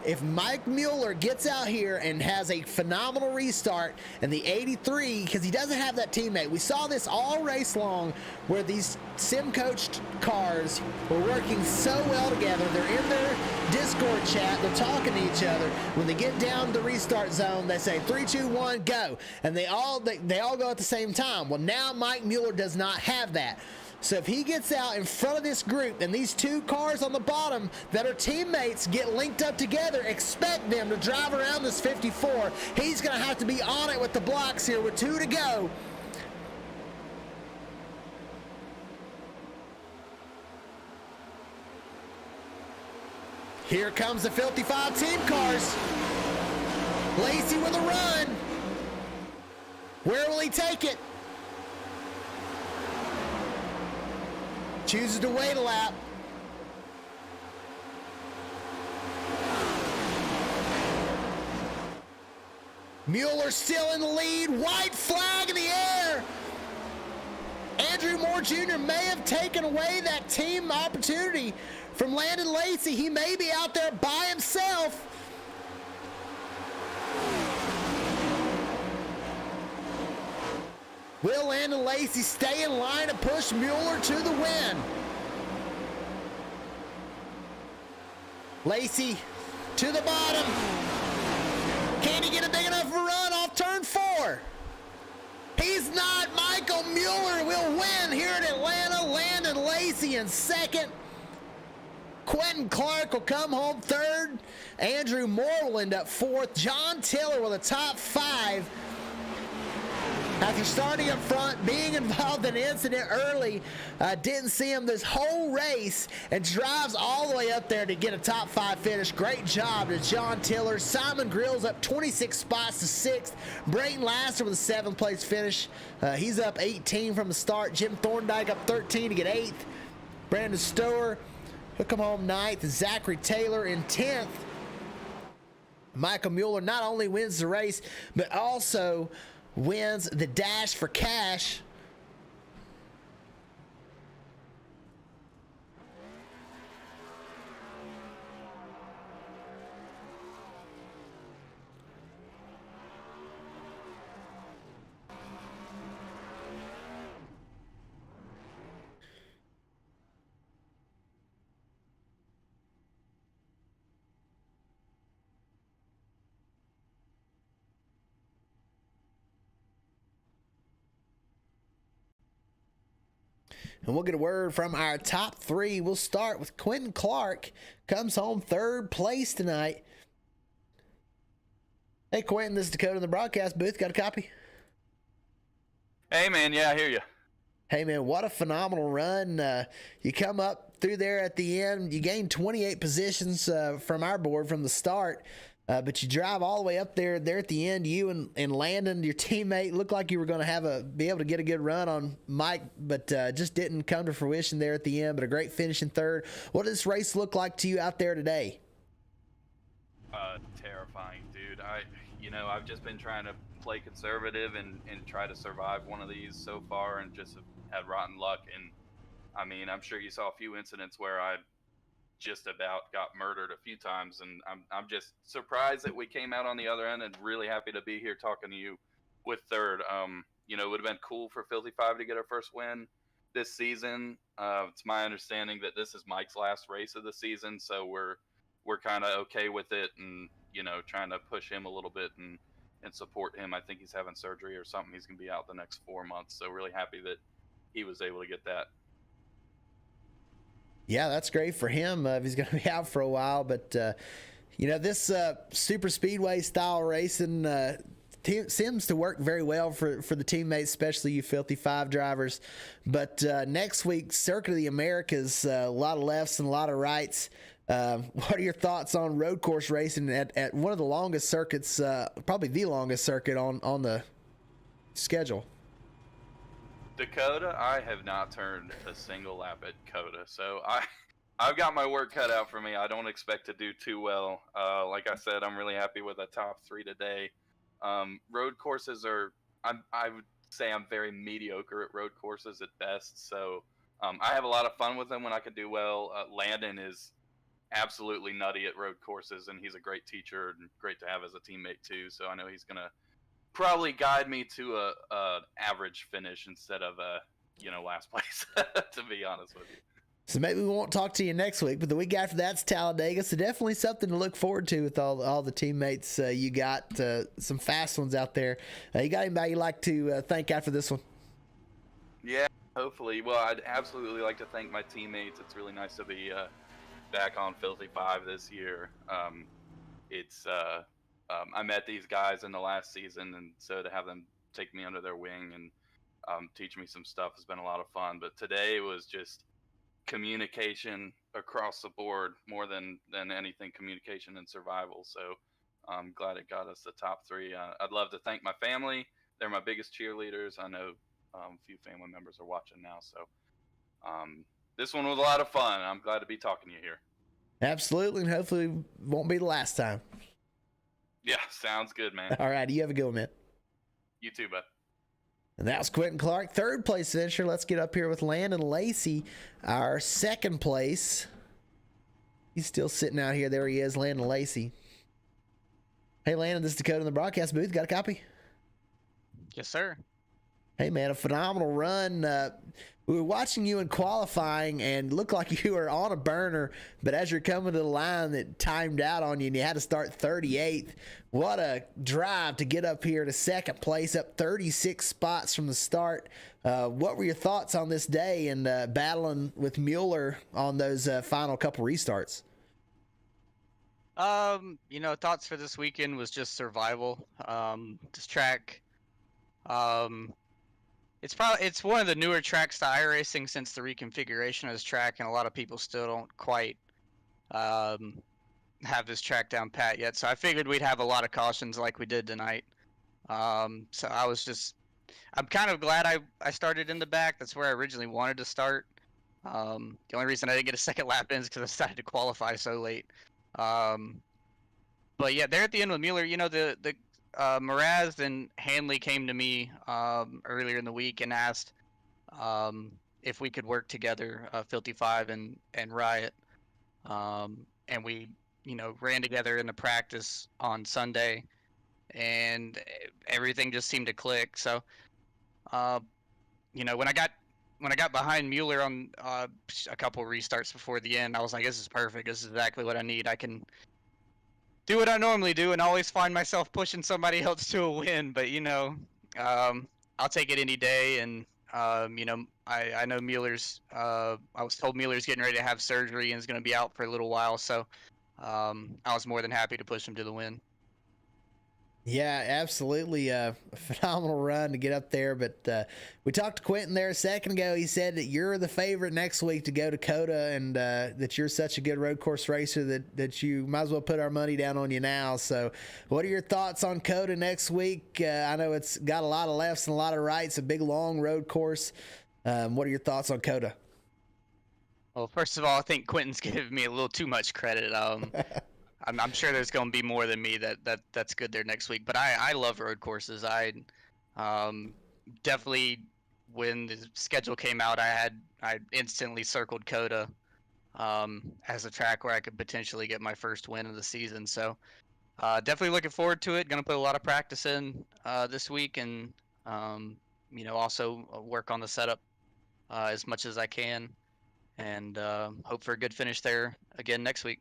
if Mike Mueller gets out here and has a phenomenal restart and the 83, because he doesn't have that teammate. We saw this all race long where these sim-coached cars were working so well together. They're in their Discord chat. They're talking to each other. When they get down to the restart zone, they say 3, 2, 1, go. And they all go at the same time. Well, now Mike Mueller does not have that. So if he gets out in front of this group and these 2 cars on the bottom that are teammates get linked up together, expect them to drive around this 54. He's going to have to be on it with the blocks here with 2 to go. Here comes the 55 team cars. Lacey with a run. Where will he take it? Chooses to wait a lap. Mueller still in the lead. White flag in the air. Andrew Moore Jr. may have taken away that team opportunity from Landon Lacey. He may be out there by himself. Will Landon Lacey stay in line and push Mueller to the win? Lacey to the bottom. Can he get a big enough run off turn 4? He's not. Michael Mueller will win here in Atlanta. Landon Lacey in 2nd. Quentin Clark will come home 3rd. Andrew Moore will end up 4th. John Tiller with a top 5. After starting up front, being involved in an incident early, didn't see him this whole race and drives all the way up there to get a top 5 finish. Great job to John Tiller. Simon Grills up 26 spots to 6th. Brayton Lasser with a 7th place finish. He's up 18 from the start. Jim Thorndike up 13 to get 8th. Brandon Stower, he'll come home 9th. Zachary Taylor in 10th. Michael Mueller not only wins the race, but also wins the Dash for Cash. And we'll get a word from our top 3. We'll start with Quentin Clark. Comes home 3rd place tonight. Hey, Quentin, this is Dakota in the broadcast booth. Got a copy? Hey, man. Yeah, I hear you. Hey, man, what a phenomenal run. You come up through there at the end. You gain 28 positions from our board from the start. But you drive all the way up there at the end. You and Landon, your teammate, looked like you were going to be able to get a good run on Mike, but just didn't come to fruition there at the end. But a great finish in 3rd. What does this race look like to you out there today? Terrifying, dude. I've just been trying to play conservative and try to survive one of these so far, and just have had rotten luck. And I mean, I'm sure you saw a few incidents where I just about got murdered a few times, and I'm just surprised that we came out on the other end, and really happy to be here talking to you with third. It would have been cool for Filthy Five to get our first win this season. It's my understanding that this is Mike's last race of the season, so we're kind of okay with it, and trying to push him a little bit and support him. I think he's having surgery or something. He's gonna be out the next 4 months, so really happy that he was able to get that. Yeah, that's great for him. He's going to be out for a while, but this super speedway style racing seems to work very well for the teammates, especially you Filthy Five drivers. But next week, Circuit of the Americas, a lot of lefts and a lot of rights. What are your thoughts on road course racing at one of the longest circuits, probably the longest circuit on the schedule? Dakota, I have not turned a single lap at COTA, so I've got my work cut out for me. I don't expect to do too well. Like I said, I'm really happy with the top 3 today. Road courses I would say I'm very mediocre at road courses at best, so I have a lot of fun with them when I can do well. Landon is absolutely nutty at road courses, and he's a great teacher and great to have as a teammate too, so I know he's going to probably guide me to a average finish instead of last place, to be honest with you. So maybe we won't talk to you next week, but the week after that's Talladega, so definitely something to look forward to with all the teammates you got. Some fast ones out there. You got anybody you'd like to thank after this one? Yeah, hopefully. Well, I'd absolutely like to thank my teammates. It's really nice to be back on Filthy Five this year. I met these guys in the last season, and so to have them take me under their wing and teach me some stuff has been a lot of fun. But today was just communication across the board, more than anything, communication and survival. So I'm glad it got us the top 3. I'd love to thank my family. They're my biggest cheerleaders. I know a few family members are watching now, so this one was a lot of fun. I'm glad to be talking to you here. Absolutely, and hopefully won't be the last time. Yeah, sounds good, man. All right, you have a good one, man. You too, bud. And that was Quentin Clark, third place finisher. Let's get up here with Landon Lacey, our second place. He's still sitting out here. There he is, Landon Lacey. Hey, Landon, this is Dakota in the broadcast booth. Got a copy? Yes, sir. Hey, man, a phenomenal run. We were watching you in qualifying and looked like you were on a burner, but as you're coming to the line, it timed out on you and you had to start 38th. What a drive to get up here to second place, up 36 spots from the start. What were your thoughts on this day and battling with Mueller on those final couple restarts? Thoughts for this weekend was just survival. This track, it's one of the newer tracks to iRacing since the reconfiguration of this track, and a lot of people still don't quite have this track down pat yet. So I figured we'd have a lot of cautions like we did tonight. So I'm kind of glad I started in the back. That's where I originally wanted to start. The only reason I didn't get a second lap in is because I decided to qualify so late. But yeah, there at the end with Mueller, the Mraz and Hanley came to me earlier in the week and asked if we could work together, Filthy Five and Riot. And we, ran together in the practice on Sunday, and everything just seemed to click. So, when I got behind Mueller on a couple restarts before the end, I was like, this is perfect. This is exactly what I need. I can do what I normally do and always find myself pushing somebody else to a win. But, I'll take it any day. And, I know Mueller's, I was told Mueller's getting ready to have surgery and is going to be out for a little while. So I was more than happy to push him to the win. Yeah, absolutely. A phenomenal run to get up there. But we talked to Quentin there a second ago. He said that you're the favorite next week to go to COTA, and that you're such a good road course racer that you might as well put our money down on you now. So what are your thoughts on COTA next week? I know it's got a lot of lefts and a lot of rights, a big, long road course. What are your thoughts on COTA? Well, first of all, I think Quentin's giving me a little too much credit. I'm sure there's going to be more than me that's good there next week. But I love road courses. I definitely, when the schedule came out, I instantly circled Coda as a track where I could potentially get my first win of the season. So definitely looking forward to it. Going to put a lot of practice in this week, and also work on the setup as much as I can, and hope for a good finish there again next week.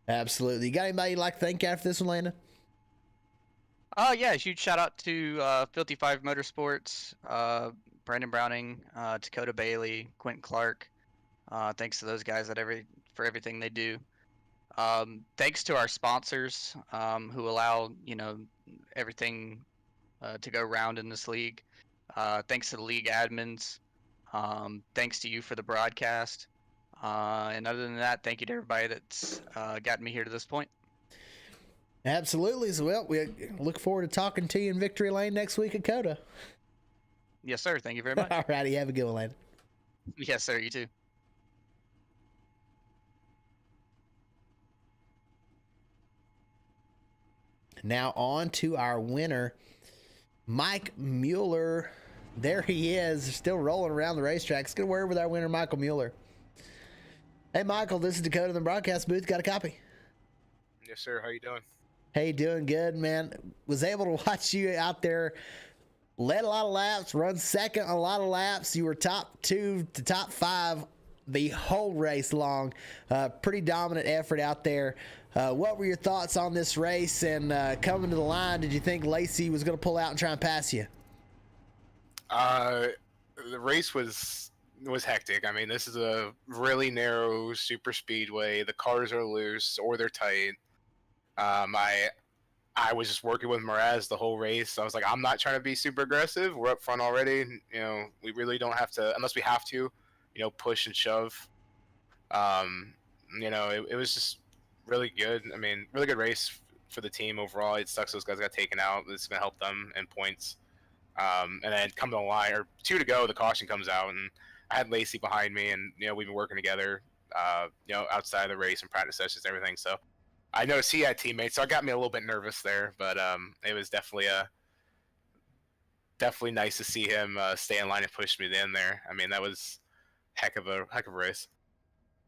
Absolutely. You got anybody you'd like to thank after this one, Landon? Yeah, huge shout out to Filthy Five Motorsports, Brandon Browning, Dakota Bailey, Quentin Clark. Thanks to those guys for everything they do. Thanks to our sponsors who allow everything to go round in this league. Thanks to the league admins. Thanks to you for the broadcast. And other than that, thank you to everybody that's gotten me here to this point. Absolutely. So, well, we look forward to talking to you in Victory Lane next week at Coda. Yes, sir. Thank you very much. All righty. Have a good one, Landon. Yes, sir. You too. Now on to our winner, Mike Mueller. There he is, still rolling around the racetrack. Let's get a word with our winner, Michael Mueller. Hey, Michael, this is Dakota in the broadcast booth. Got a copy? Yes, sir. How you doing? Hey, doing good, man. Was able to watch you out there. Led a lot of laps, run second a lot of laps. You were top 2 to top 5 the whole race long. Pretty dominant effort out there. What were your thoughts on this race? And coming to the line, did you think Lacey was going to pull out and try and pass you? The race was hectic. I mean, this is a really narrow super speedway. The cars are loose or they're tight. I was just working with Mraz the whole race. I was like, I'm not trying to be super aggressive. We're up front already. We really don't have to, unless we have to, push and shove. It was just really good. I mean, really good race for the team overall. It sucks those guys got taken out. This is going to help them in points. And then come to the line, or 2 to go, the caution comes out, and I had Lacey behind me, and we've been working together, outside of the race and practice sessions and everything. So I noticed he had teammates, so it got me a little bit nervous there. But it was definitely nice to see him stay in line and push me in there. I mean, that was heck of a race.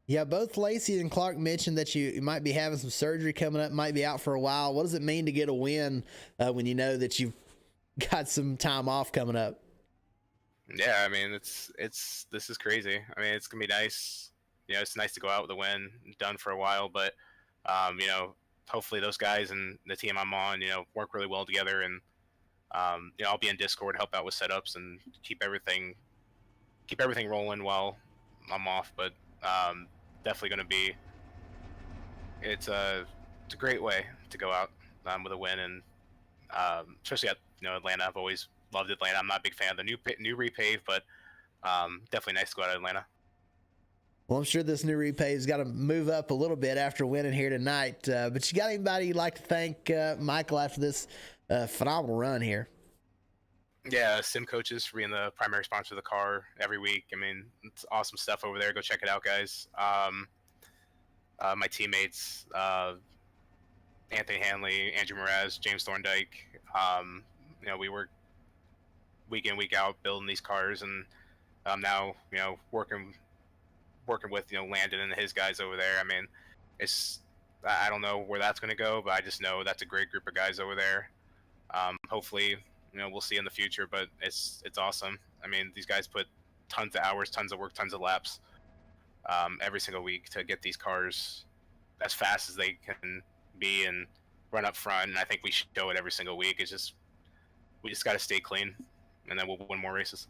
Yeah, both Lacey and Clark mentioned that you might be having some surgery coming up, might be out for a while. What does it mean to get a win when you know that you've got some time off coming up? Yeah, I mean, this is crazy. I mean, it's gonna be nice. It's nice to go out with a win, done for a while, but hopefully those guys and the team I'm on, work really well together, and I'll be in Discord, help out with setups, and keep everything rolling while I'm off. But definitely gonna be. It's a great way to go out with a win, and especially at Atlanta. I've always loved Atlanta. I'm not a big fan of the new repave, but definitely nice to go out of Atlanta. Well, I'm sure this new repave's got to move up a little bit after winning here tonight. But you got anybody you'd like to thank Michael after this phenomenal run here? Yeah, Sim Coaches for being the primary sponsor of the car every week. I mean, it's awesome stuff over there. Go check it out, guys. My teammates, Anthony Hanley, Andrew Mraz, James Thorndike. We work week in, week out building these cars, and now working with Landon and his guys over there. I mean, I don't know where that's going to go, but I just know that's a great group of guys over there. Hopefully, we'll see in the future, but it's awesome. I mean, these guys put tons of hours, tons of work, tons of laps every single week to get these cars as fast as they can be and run up front. And I think we show it every single week. We just got to stay clean, and then we'll win more races.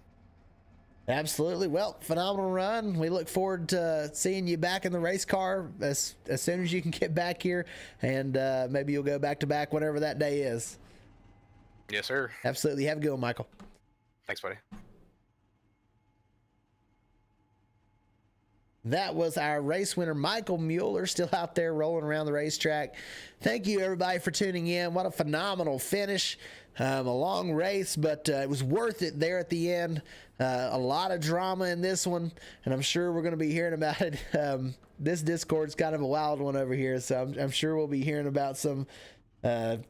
Absolutely. Well, phenomenal run. We look forward to seeing you back in the race car as soon as you can get back here, and maybe you'll go back to back whatever that day is. Yes, sir. Absolutely. Have a good one, Michael. Thanks, buddy. That was our race winner, Michael Mueller, still out there rolling around the racetrack. Thank you, everybody, for tuning in. What a phenomenal finish. A long race, but it was worth it there at the end. A lot of drama in this one, and I'm sure we're going to be hearing about it. This Discord's kind of a wild one over here, so I'm sure we'll be hearing about some of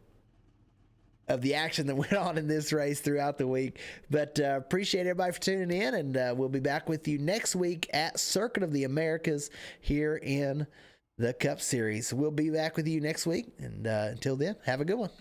the action that went on in this race throughout the week. But appreciate everybody for tuning in, and we'll be back with you next week at Circuit of the Americas here in the Cup Series. We'll be back with you next week, and until then, have a good one.